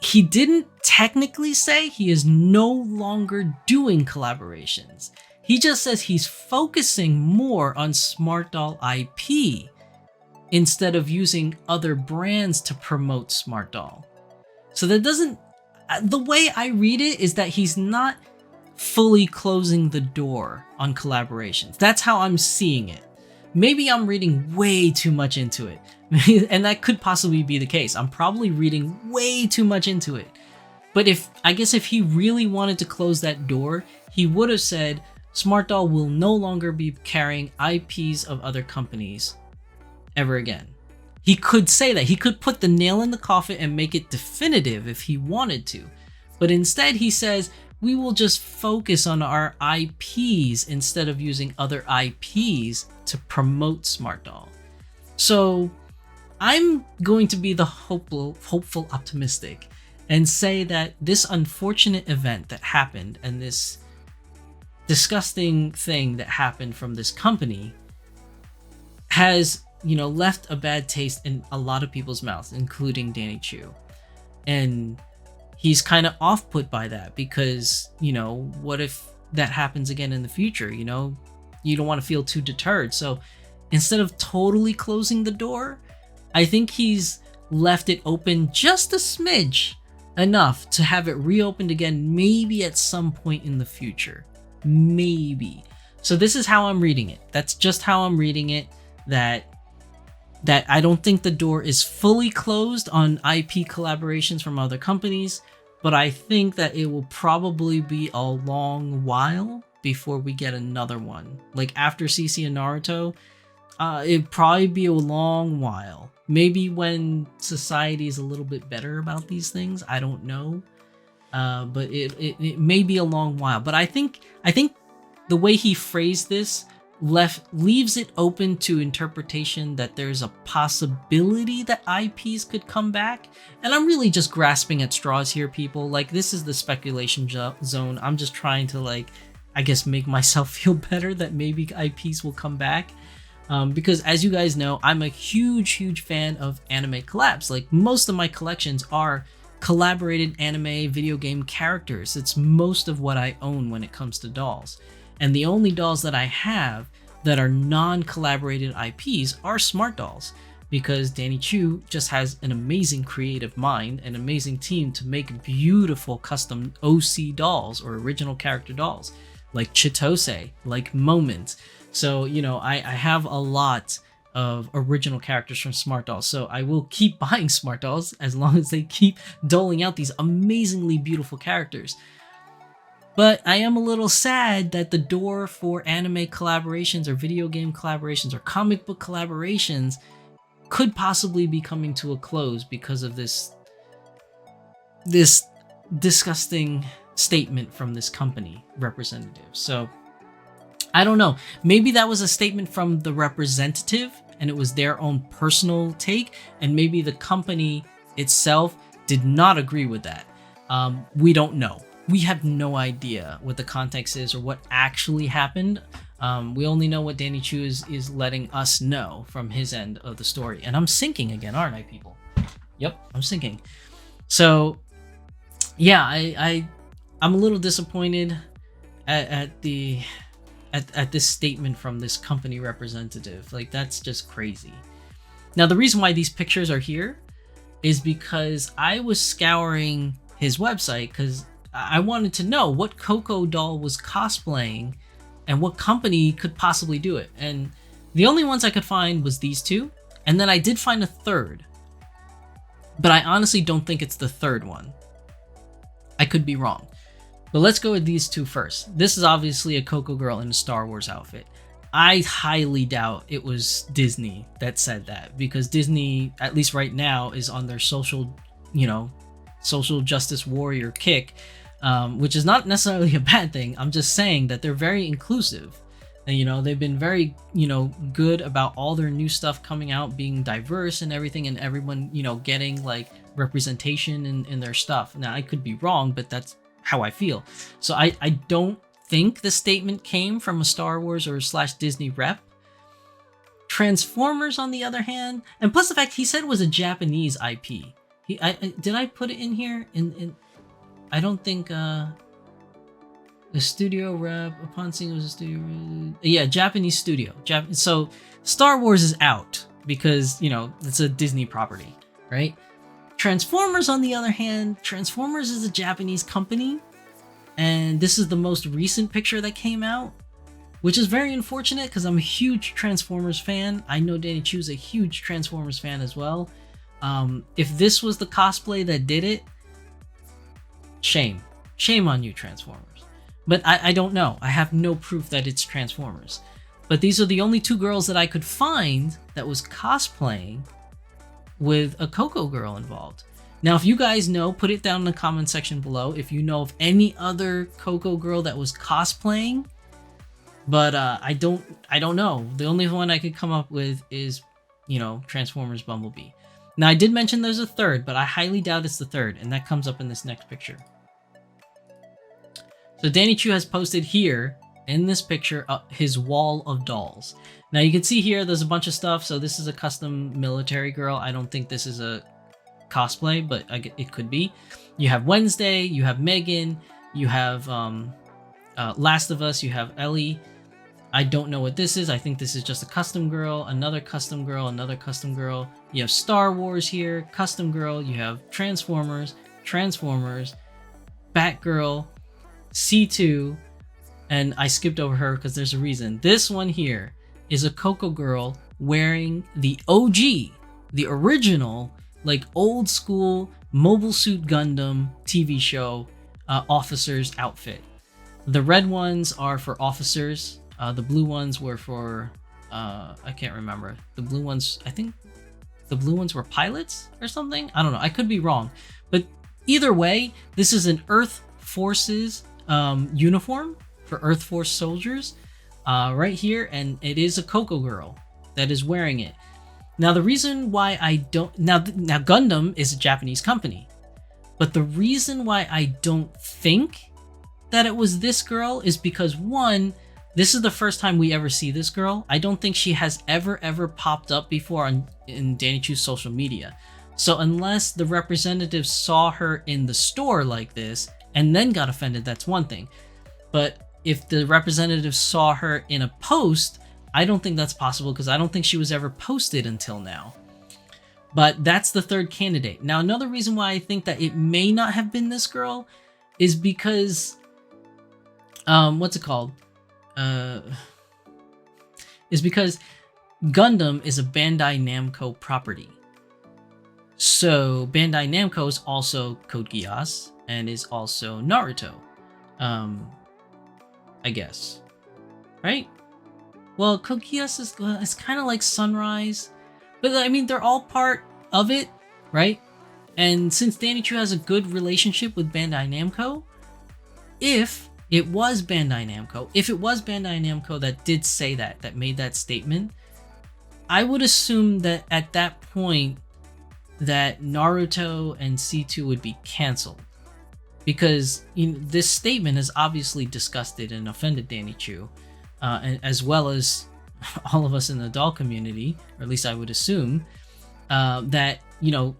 He didn't technically say he is no longer doing collaborations. He just says he's focusing more on Smart Doll IP instead of using other brands to promote Smart Doll. So that doesn't... The way I read it is that he's not fully closing the door on collaborations. That's how I'm seeing it. Maybe I'm reading way too much into it. And that could possibly be the case. I'm probably reading way too much into it. But if he really wanted to close that door, he would have said Smart Doll will no longer be carrying IPs of other companies ever again. He could say that. He could put the nail in the coffin and make it definitive if he wanted to. But instead he says, we will just focus on our IPs instead of using other IPs to promote Smart Doll. So I'm going to be the hopeful optimistic and say that this unfortunate event that happened and this disgusting thing that happened from this company has, left a bad taste in a lot of people's mouths, including Danny Chu. And he's kind of off-put by that because, what if that happens again in the future? You don't want to feel too deterred. So instead of totally closing the door, I think he's left it open just a smidge, enough to have it reopened again, maybe at some point in the future. Maybe. So this is how I'm reading it. That's just how I'm reading it. That I don't think the door is fully closed on IP collaborations from other companies, but I think that it will probably be a long while before we get another one. Like after CC and Naruto, it'd probably be a long while. Maybe when society is a little bit better about these things, I don't know. But it may be a long while. But I think the way he phrased this leaves it open to interpretation that there's a possibility that IPs could come back. And I'm really just grasping at straws here, people. Like, this is the speculation zone. I'm just trying to, make myself feel better that maybe IPs will come back. Because as you guys know, I'm a huge fan of anime collabs. Like, most of my collections are collaborated anime video game characters. It's most of what I own when it comes to dolls. And the only dolls that I have that are non-collaborated IPs are Smart Dolls, because Danny Chu just has an amazing creative mind, an amazing team to make beautiful custom OC dolls or original character dolls, like Chitose, like Moment. So, I have a lot of original characters from Smart Dolls, so I will keep buying Smart Dolls as long as they keep doling out these amazingly beautiful characters. But I am a little sad that the door for anime collaborations or video game collaborations or comic book collaborations could possibly be coming to a close because of this disgusting statement from this company representative. So I don't know. Maybe that was a statement from the representative and it was their own personal take, and maybe the company itself did not agree with that. We don't know. We have no idea what the context is or what actually happened. We only know what Danny Chu is letting us know from his end of the story. And I'm syncing again, aren't I, people? Yep, I'm syncing. So yeah, I'm a little disappointed at this statement from this company representative. Like, that's just crazy. Now, the reason why these pictures are here is because I was scouring his website because I wanted to know what Coco doll was cosplaying and what company could possibly do it. And the only ones I could find was these two. And then I did find a third, but I honestly don't think it's the third one. I could be wrong. But let's go with these two first. This is obviously a Coco girl in a Star Wars outfit. I highly doubt it was Disney that said that, because Disney, at least right now, is on their social justice warrior kick, which is not necessarily a bad thing. I'm just saying that they're very inclusive. And, they've been very, good about all their new stuff coming out, being diverse and everything, and everyone, getting like representation in their stuff. Now, I could be wrong, but that's how I feel. So I don't think the statement came from a Star Wars or / Disney rep. Transformers, on the other hand, and plus the fact he said it was a Japanese IP. Did I put it in here? I don't think the studio rep upon seeing it was a studio. Yeah, Japanese studio. So Star Wars is out because it's a Disney property, right? Transformers, on the other hand, Transformers is a Japanese company, and this is the most recent picture that came out, which is very unfortunate because I'm a huge Transformers fan. I know Danny Chu's a huge Transformers fan as well. If this was the cosplay that did it, shame on you, Transformers. But I don't know. I have no proof that it's Transformers. But these are the only two girls that I could find that was cosplaying with a Coco girl involved. Now, if you guys know, put it down in the comment section below if you know of any other Coco girl that was cosplaying. But I don't know. The only one I could come up with is, Transformers Bumblebee. Now, I did mention there's a third, but I highly doubt it's the third, and that comes up in this next picture. So Danny Chu has posted here in this picture his wall of dolls. Now you can see here there's a bunch of stuff. So this is a custom military girl. I don't think this is a cosplay, but it could be. You have Wednesday, you have Megan, you have Last of Us, you have Ellie. I don't know what this is. I think this is just a custom girl, another custom girl, another custom girl. You have Star Wars here, custom girl. You have Transformers, Batgirl, C2, and I skipped over her because there's a reason. This one here is a Coco girl wearing the OG, the original, like old school Mobile Suit Gundam TV show officer's outfit. The red ones are for officers. The blue ones were for, I can't remember. The blue ones, I think the blue ones were pilots or something. I don't know. I could be wrong. But either way, this is an Earth Forces uniform for Earth Force soldiers right here. And it is a Coco girl that is wearing it. Now, the reason why I don't... Now Gundam is a Japanese company. But the reason why I don't think that it was this girl is because, one, this is the first time we ever see this girl. I don't think she has ever popped up before in Danny Chu's social media. So unless the representative saw her in the store like this and then got offended, that's one thing. But if the representative saw her in a post, I don't think that's possible because I don't think she was ever posted until now. But that's the third candidate. Now, another reason why I think that it may not have been this girl is because, what's it called? Is because Gundam is a Bandai Namco property. So Bandai Namco is also Code Geass and is also Naruto. I guess. Right? Well, Code Geass is kind of like Sunrise, But I mean, they're all part of it, right? And since Danny Chu has a good relationship with Bandai Namco, if it was Bandai Namco that did say that made that statement, I would assume that at that point that Naruto and C2 would be canceled. Because this statement has obviously disgusted and offended Danny Chu, as well as all of us in the doll community, or at least I would assume, that,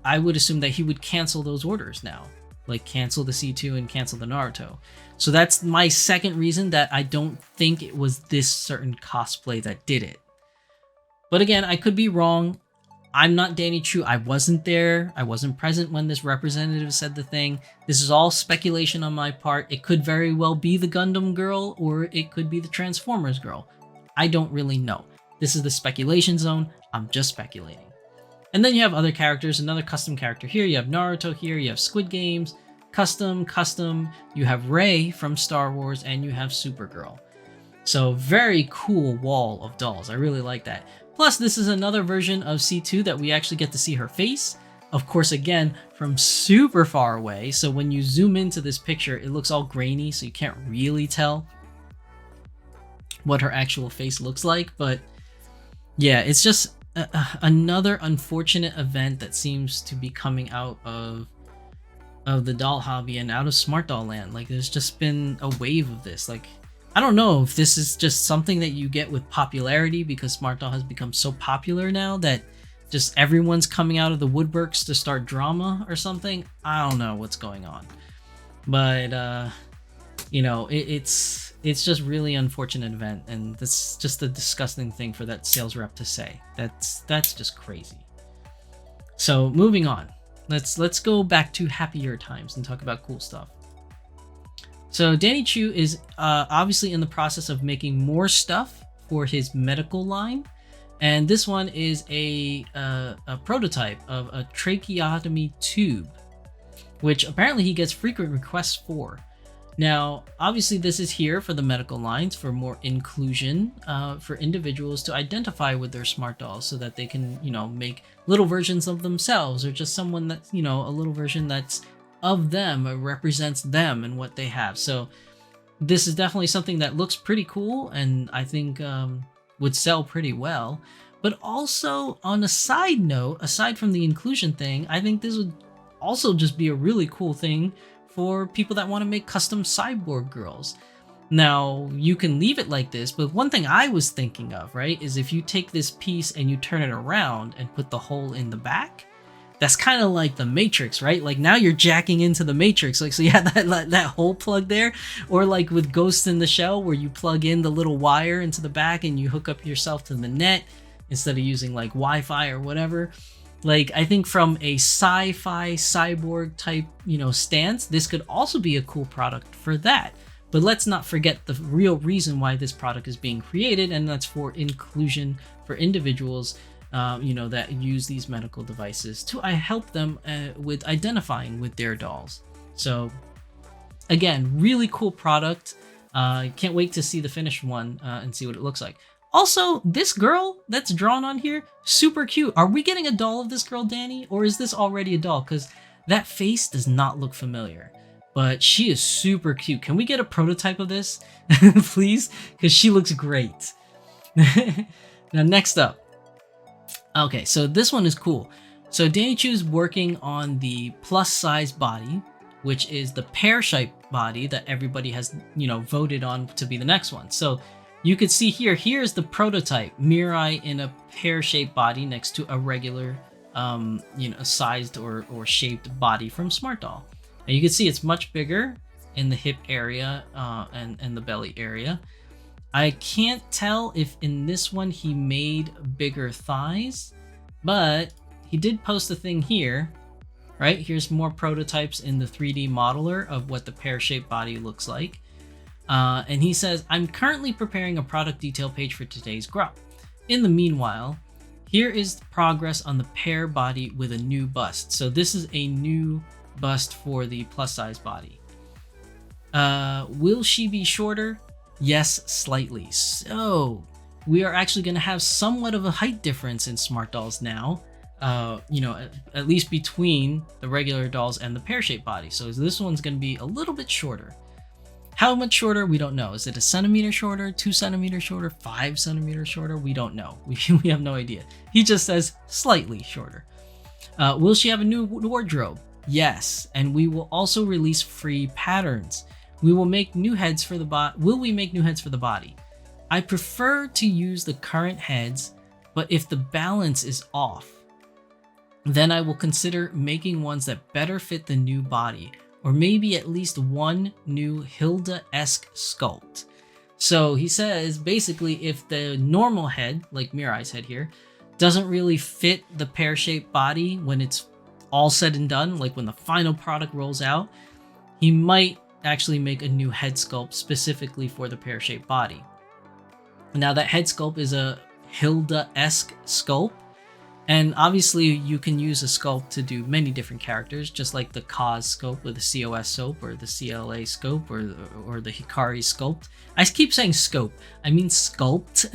I would assume that he would cancel those orders now. Like cancel the C2 and cancel the Naruto. So that's my second reason that I don't think it was this certain cosplay that did it. But again, I could be wrong. I'm not Danny Chu. I wasn't there. I wasn't present when this representative said the thing. This is all speculation on my part. It could very well be the Gundam girl, or it could be the Transformers girl. I don't really know. This is the speculation zone. I'm just speculating. And then you have other characters, another custom character here. You have Naruto here, you have Squid Games, custom, you have Rey from Star Wars, and you have Supergirl. So very cool wall of dolls. I really like that. Plus, this is another version of C2 that we actually get to see her face. Of course, again, from super far away. So when you zoom into this picture, it looks all grainy, so you can't really tell what her actual face looks like. But yeah, it's just another unfortunate event that seems to be coming out of the doll hobby and out of Smart Doll Land. Like, there's just been a wave of this. Like, I don't know if this is just something that you get with popularity because Smart Doll has become so popular now that just everyone's coming out of the woodworks to start drama or something. I don't know what's going on. But, it's just really unfortunate event, and that's just a disgusting thing for that sales rep to say. That's just crazy. So moving on, let's go back to happier times and talk about cool stuff. So Danny Chu is obviously in the process of making more stuff for his medical line, and this one is a prototype of a tracheotomy tube, which apparently he gets frequent requests for. Now, obviously this is here for the medical lines for more inclusion for individuals to identify with their smart dolls so that they can, make little versions of themselves, or just someone that's, a little version that's of them or represents them and what they have. So this is definitely something that looks pretty cool and I think would sell pretty well. But also on a side note, aside from the inclusion thing, I think this would also just be a really cool thing for people that want to make custom cyborg girls. Now, you can leave it like this, but one thing I was thinking of, right, is if you take this piece and you turn it around and put the hole in the back, that's kind of like the Matrix, right? Like now you're jacking into the Matrix. Like, so you have that hole plug there, or like with Ghost in the Shell where you plug in the little wire into the back and you hook up yourself to the net instead of using like Wi-Fi or whatever. Like, I think from a sci-fi cyborg type, stance, this could also be a cool product for that. But let's not forget the real reason why this product is being created, and that's for inclusion for individuals, that use these medical devices to help them with identifying with their dolls. So, again, really cool product. Can't wait to see the finished one and see what it looks like. Also, this girl that's drawn on here, super cute. Are we getting a doll of this girl, Danny? Or is this already a doll? Because that face does not look familiar. But she is super cute. Can we get a prototype of this? Please? Because she looks great. Now, next up. Okay, so this one is cool. So Danny Chu's working on the plus size body, which is the pear-shaped body that everybody has, voted on to be the next one. So you could see here's the prototype, Mirai in a pear-shaped body next to a regular, sized or shaped body from Smart Doll. And you can see it's much bigger in the hip area and the belly area. I can't tell if in this one he made bigger thighs, but he did post a thing here, right? Here's more prototypes in the 3D modeler of what the pear-shaped body looks like. And he says, I'm currently preparing a product detail page for today's drop. In the meanwhile, here is the progress on the pear body with a new bust. So this is a new bust for the plus size body. Will she be shorter? Yes, slightly. So we are actually going to have somewhat of a height difference in smart dolls now. At least between the regular dolls and the pear-shaped body. So this one's going to be a little bit shorter. How much shorter? We don't know. Is it 1 centimeter shorter, 2 centimeters shorter, 5 centimeters shorter? We don't know. We have no idea. He just says slightly shorter. Will she have a new wardrobe? Yes, and we will also release free patterns. Will we make new heads for the body? I prefer to use the current heads, but if the balance is off, then I will consider making ones that better fit the new body, or maybe at least one new Hilda-esque sculpt. So he says, basically, if the normal head, like Mirai's head here, doesn't really fit the pear-shaped body when it's all said and done, like when the final product rolls out, he might actually make a new head sculpt specifically for the pear-shaped body. Now that head sculpt is a Hilda-esque sculpt, and obviously you can use a sculpt to do many different characters, just like the Kaz sculpt or the COS sculpt or the CLA sculpt or the Hikari sculpt. I keep saying scope, I mean sculpt.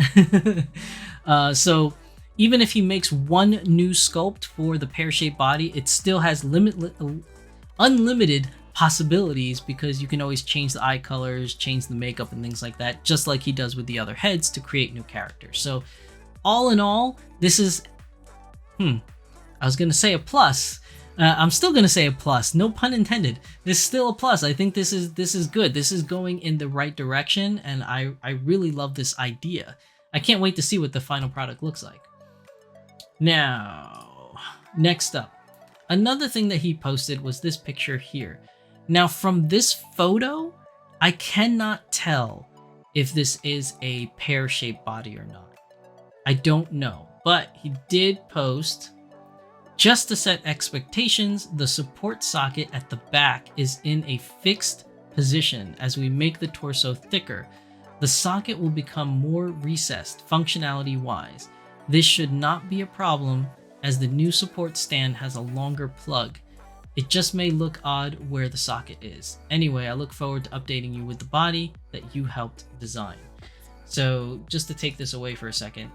So even if he makes one new sculpt for the pear-shaped body, it still has unlimited possibilities, because you can always change the eye colors, change the makeup and things like that, just like he does with the other heads to create new characters. So all in all, this is, I was going to say a plus. I'm still going to say a plus, no pun intended. This is still a plus. I think this is good. This is going in the right direction, and I really love this idea. I can't wait to see what the final product looks like. Now, next up, another thing that he posted was this picture here. Now, from this photo, I cannot tell if this is a pear-shaped body or not. I don't know, but he did post, just to set expectations, the support socket at the back is in a fixed position. As we make the torso thicker, the socket will become more recessed functionality-wise. This should not be a problem, as the new support stand has a longer plug. It just may look odd where the socket is. Anyway, I look forward to updating you with the body that you helped design. So just to take this away for a second,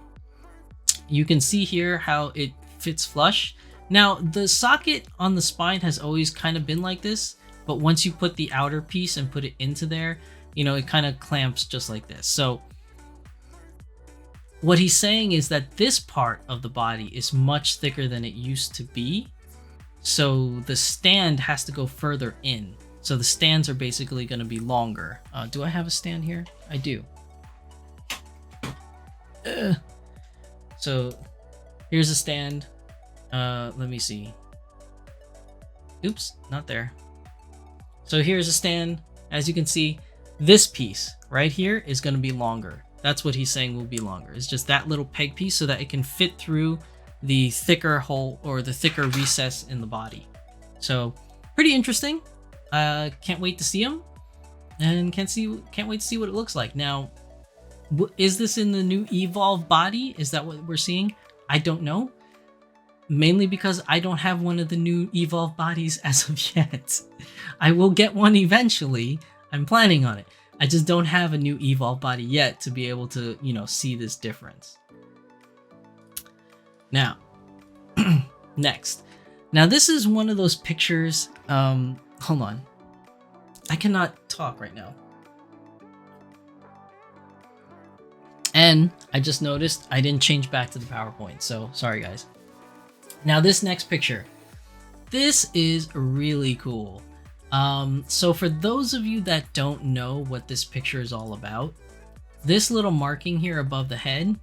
you can see here how it fits flush. Now, the socket on the spine has always kind of been like this, but once you put the outer piece and put it into there, it kind of clamps just like this. So what he's saying is that this part of the body is much thicker than it used to be. So the stand has to go further in. So the stands are basically going to be longer. Do I have a stand here? I do. So here's a stand. Let me see. Oops, not there. So here's a stand. As you can see, this piece right here is going to be longer. That's what he's saying will be longer. It's just that little peg piece so that it can fit through the thicker hole or the thicker recess in the body. So pretty interesting. Can't wait to see him, and can't wait to see what it looks like. Now, is this in the new Evolve body? Is that what we're seeing? I don't know. Mainly because I don't have one of the new Evolve bodies as of yet. I will get one eventually. I'm planning on it. I just don't have a new Evolve body yet to be able to, see this difference. Now, next. Now, this is one of those pictures. Hold on. I cannot talk right now. And I just noticed I didn't change back to the PowerPoint. So sorry, guys. Now, this next picture. This is really cool. So for those of you that don't know what this picture is all about, this little marking here above the head,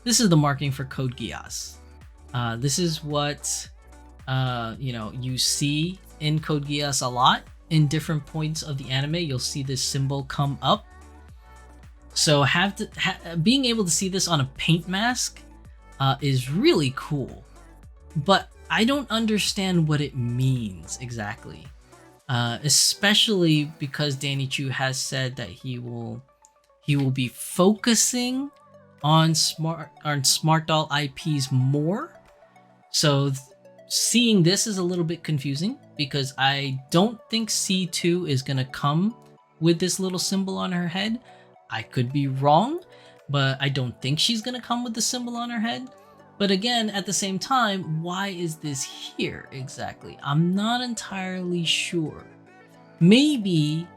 this is the marking for Code Geass. This is what you see in Code Geass a lot. In different points of the anime, you'll see this symbol come up. So being able to see this on a paint mask is really cool. But I don't understand what it means exactly. Especially because Danny Chu has said that he will be focusing on smart doll IPs more. So seeing this is a little bit confusing, because I don't think C2 is gonna come with this little symbol on her head. I could be wrong. but I don't think she's gonna come with the symbol on her head. But again, at the same time, why is this here exactly? I'm not entirely sure. Maybe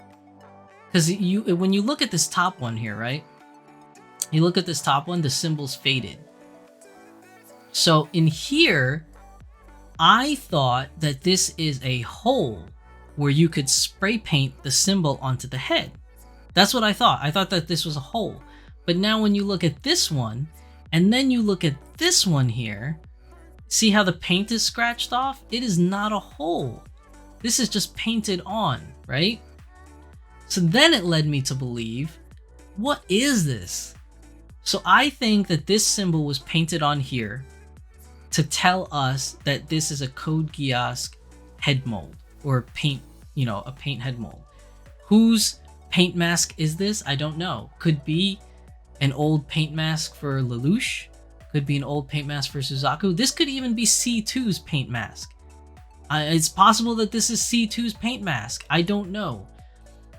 because when you look at this top one here, right? You look at this top one, the symbol's faded. So in here, I thought that this is a hole where you could spray paint the symbol onto the head. That's what I thought. I thought that this was a hole. But now when you look at this one, and then you look at this one here, see how the paint is scratched off? It is not a hole. This is just painted on, right? So then it led me to believe, what is this? So I think that this symbol was painted on here to tell us that this is a Code Geass head mold, or paint, a paint head mold. Whose paint mask is this? I don't know. Could be an old paint mask for Lelouch. Could be an old paint mask for Suzaku. This could even be C2's paint mask. It's possible that this is C2's paint mask. I don't know.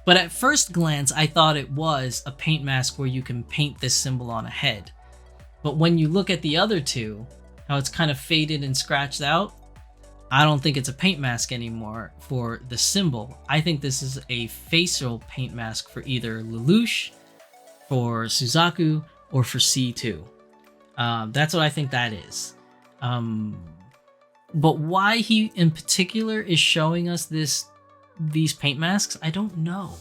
But at first glance, I thought it was a paint mask where you can paint this symbol on a head. But when you look at the other two, how it's kind of faded and scratched out, I don't think it's a paint mask anymore for the symbol. I think this is a facial paint mask for either Lelouch, for Suzaku, or for C2. That's what I think that is. But why he in particular is showing us these paint masks, I don't know.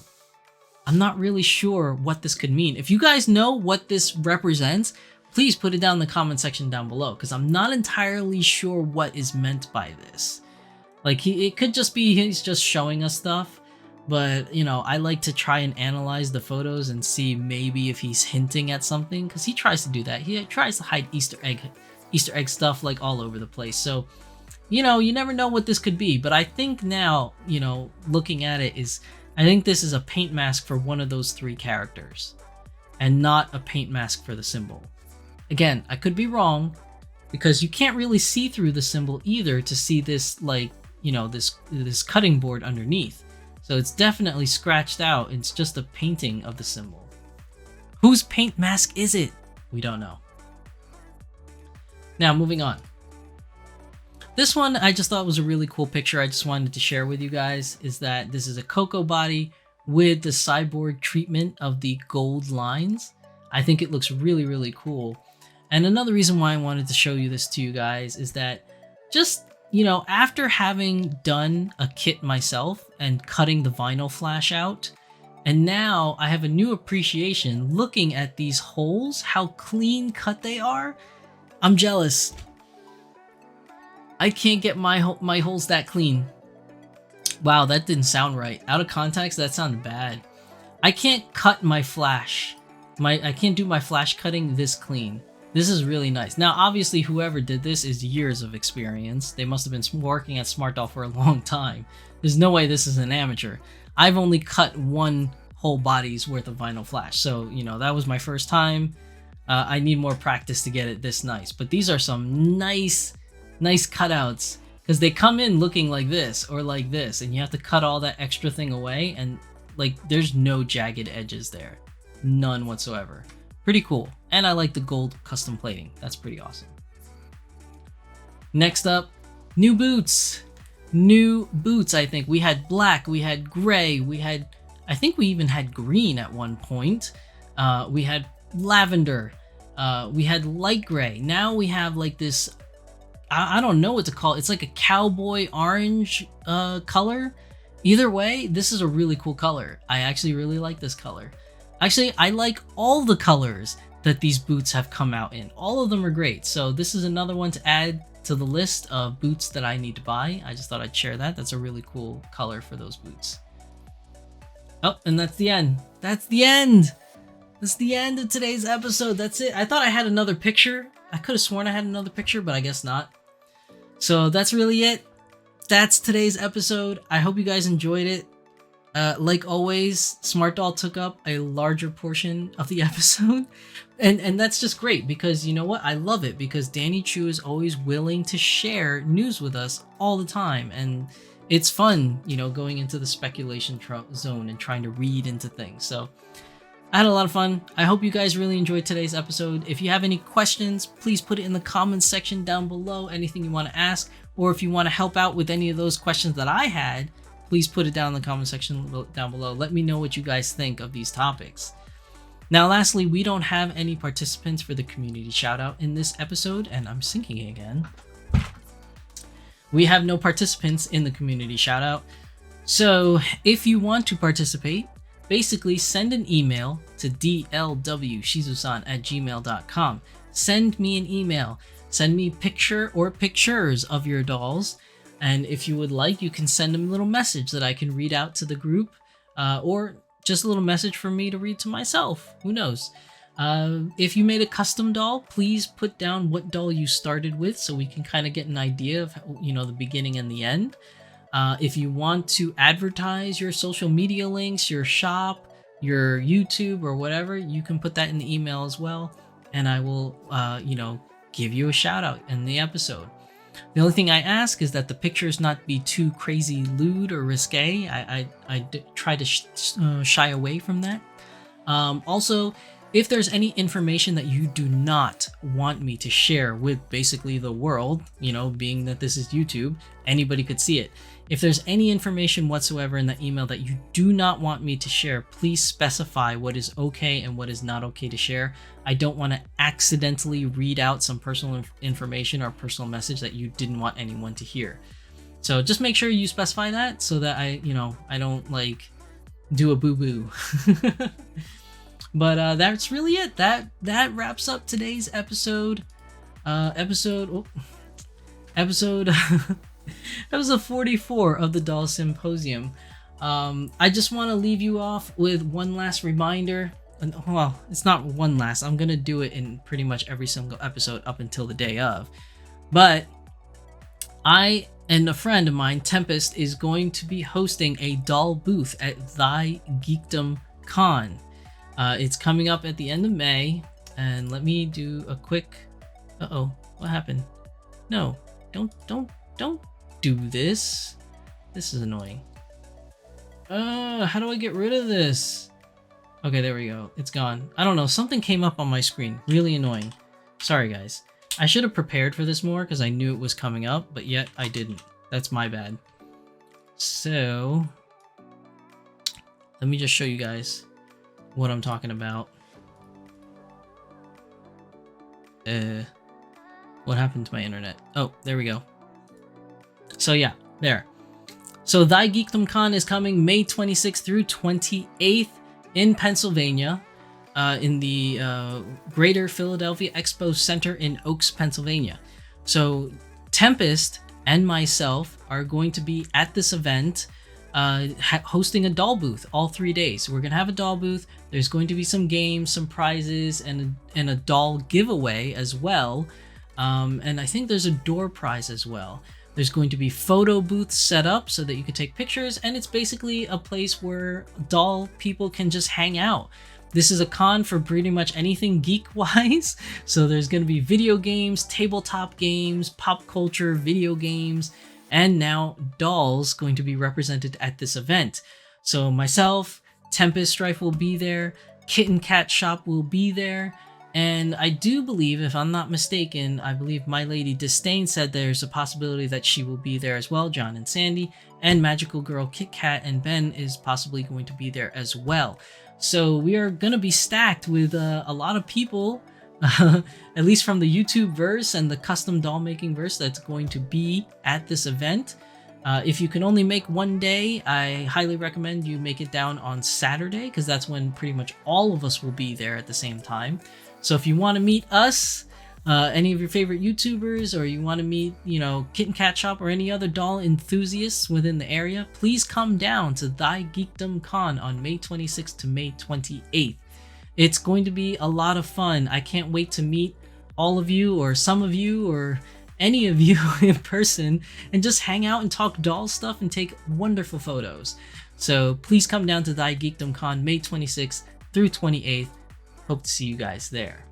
I'm not really sure what this could mean. If you guys know what this represents, please put it down in the comment section down below, because I'm not entirely sure what is meant by this. Like, it could just be he's just showing us stuff, but I like to try and analyze the photos and see maybe if he's hinting at something, because he tries to do that. He tries to hide Easter egg stuff like all over the place. So you never know what this could be, but I think now, looking at it, I think this is a paint mask for one of those three characters and not a paint mask for the symbol. Again, I could be wrong, because you can't really see through the symbol either to see this, this cutting board underneath. So it's definitely scratched out. It's just a painting of the symbol. Whose paint mask is it? We don't know. Now, moving on. This one I just thought was a really cool picture. I just wanted to share with you guys, is that this is a Coco body with the cyborg treatment of the gold lines. I think it looks really, really cool. And another reason why I wanted to show you this to you guys is that just, after having done a kit myself and cutting the vinyl flash out, and now I have a new appreciation looking at these holes, how clean cut they are. I'm jealous. I can't get my holes that clean. Wow, that didn't sound right. Out of context, that sounded bad. I can't cut my flash. I can't do my flash cutting this clean. This is really nice. Now, obviously, whoever did this is years of experience. They must have been working at Smart Doll for a long time. There's no way this is an amateur. I've only cut one whole body's worth of vinyl flash. So, that was my first time. I need more practice to get it this nice. But these are some nice cutouts, because they come in looking like this or like this, and you have to cut all that extra thing away, and there's no jagged edges there. None whatsoever. Pretty cool. And I like the gold custom plating. That's pretty awesome. Next up, new boots. New boots, I think. We had black, we had gray, I think we even had green at one point. We had lavender, we had light gray. Now we have this, I don't know what to call it. It's like a cowboy orange color. Either way, this is a really cool color. I actually really like this color. Actually, I like all the colors that these boots have come out in. All of them are great. So this is another one to add to the list of boots that I need to buy. I just thought I'd share that. That's a really cool color for those boots. Oh, and that's the end. That's the end. That's the end of today's episode. That's it. I thought I had another picture. I could have sworn I had another picture, but I guess not. So that's really it. That's today's episode. I hope you guys enjoyed it. Like always, Smart Doll took up a larger portion of the episode. And that's just great, because you know what? I love it, because Danny Chu is always willing to share news with us all the time. And it's fun, going into the speculation zone and trying to read into things. So I had a lot of fun. I hope you guys really enjoyed today's episode. If you have any questions, please put it in the comments section down below. Anything you want to ask, or if you want to help out with any of those questions that I had, please put it down in the comment section down below. Let me know what you guys think of these topics. Now, lastly, we don't have any participants for the community shoutout in this episode, and I'm syncing again. We have no participants in the community shoutout. So if you want to participate, basically send an email to dlwshizusan@gmail.com. Send me an email. Send me picture or pictures of your dolls. And if you would like, you can send them a little message that I can read out to the group, or just a little message for me to read to myself. Who knows? If you made a custom doll, please put down what doll you started with so we can kind of get an idea of, the beginning and the end. If you want to advertise your social media links, your shop, your YouTube, or whatever, you can put that in the email as well. And I will, give you a shout out in the episode. The only thing I ask is that the pictures not be too crazy lewd or risque. I try to shy away from that. Also, if there's any information that you do not want me to share with basically the world, being that this is YouTube, anybody could see it. If there's any information whatsoever in the email that you do not want me to share, please specify what is okay and what is not okay to share. I don't want to accidentally read out some personal information or personal message that you didn't want anyone to hear. So just make sure you specify that so that I don't do a boo-boo. But that's really it. That wraps up today's episode. Episode 44 of the Doll Symposium. I just want to leave you off with one last reminder. Well, it's not one last. I'm going to do it in pretty much every single episode up until the day of. But I and a friend of mine, Tempest, is going to be hosting a doll booth at Thy Geekdom Con. It's coming up at the end of May. And let me do a quick... Uh-oh, what happened? No, don't do this. This is annoying. How do I get rid of this? Okay, there we go. It's gone. I don't know. Something came up on my screen. Really annoying. Sorry, guys. I should have prepared for this more because I knew it was coming up, but yet I didn't. That's my bad. So, let me just show you guys what I'm talking about. What happened to my internet? Oh, there we go. So yeah, there. So Thy Geekdom Con is coming May 26th through 28th in Pennsylvania, in the Greater Philadelphia Expo Center in Oaks, Pennsylvania. So Tempest and myself are going to be at this event, hosting a doll booth all 3 days. We're gonna have a doll booth. There's going to be some games, some prizes, and a doll giveaway as well. And I think there's a door prize as well. There's going to be photo booths set up so that you can take pictures, and it's basically a place where doll people can just hang out. This is a con for pretty much anything geek-wise. So there's going to be video games, tabletop games, pop culture, video games, and now dolls going to be represented at this event. So myself, Tempest Strife will be there, Kitten Cat Shop will be there, and I do believe, if I'm not mistaken, I believe My Lady Disdain said there's a possibility that she will be there as well, John and Sandy, and Magical Girl Kit Kat and Ben is possibly going to be there as well. So we are going to be stacked with a lot of people, at least from the YouTube verse and the custom doll making verse that's going to be at this event. If you can only make one day, I highly recommend you make it down on Saturday, because that's when pretty much all of us will be there at the same time. So if you want to meet us, any of your favorite YouTubers, or you want to meet, Kitten Cat Shop or any other doll enthusiasts within the area, please come down to Thy Geekdom Con on May 26th to May 28th. It's going to be a lot of fun. I can't wait to meet all of you, or some of you, or any of you in person, and just hang out and talk doll stuff and take wonderful photos. So please come down to Thy Geekdom Con May 26th through 28th. Hope to see you guys there.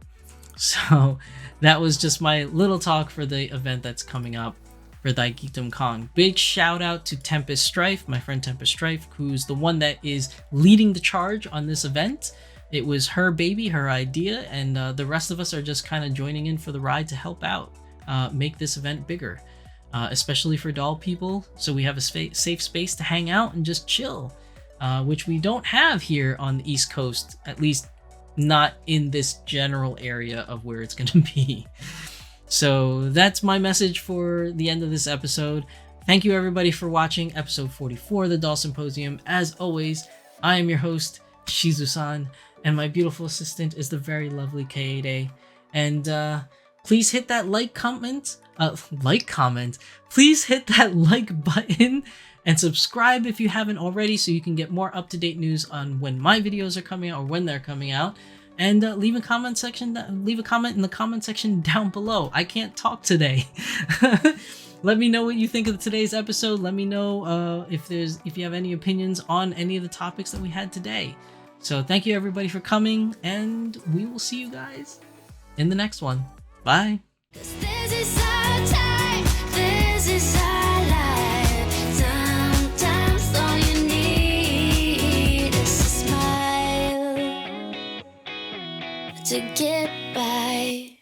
So that was just my little talk for the event that's coming up for Thy Geekdom Con. Big shout out to Tempest Strife, my friend Tempest Strife, who's the one that is leading the charge on this event. It was her baby, her idea, and the rest of us are just kind of joining in for the ride to help out, make this event bigger, especially for doll people. So we have a safe space to hang out and just chill, which we don't have here on the East Coast, at least not in this general area of where it's going to be. So that's my message for the end of this episode. Thank you everybody for watching episode 44 of the Doll Symposium. As always, I am your host, Shizusan, and my beautiful assistant is the very lovely Kaede. And please hit that comment. Please hit that like button and subscribe if you haven't already, so you can get more up-to-date news on when my videos are coming out or when they're coming out. And leave a comment in the comment section down below. I can't talk today. Let me know what you think of today's episode. Let me know if you have any opinions on any of the topics that we had today. So thank you everybody for coming, and we will see you guys in the next one. Bye. This is our time, this is our life. Sometimes all you need is a smile to get by.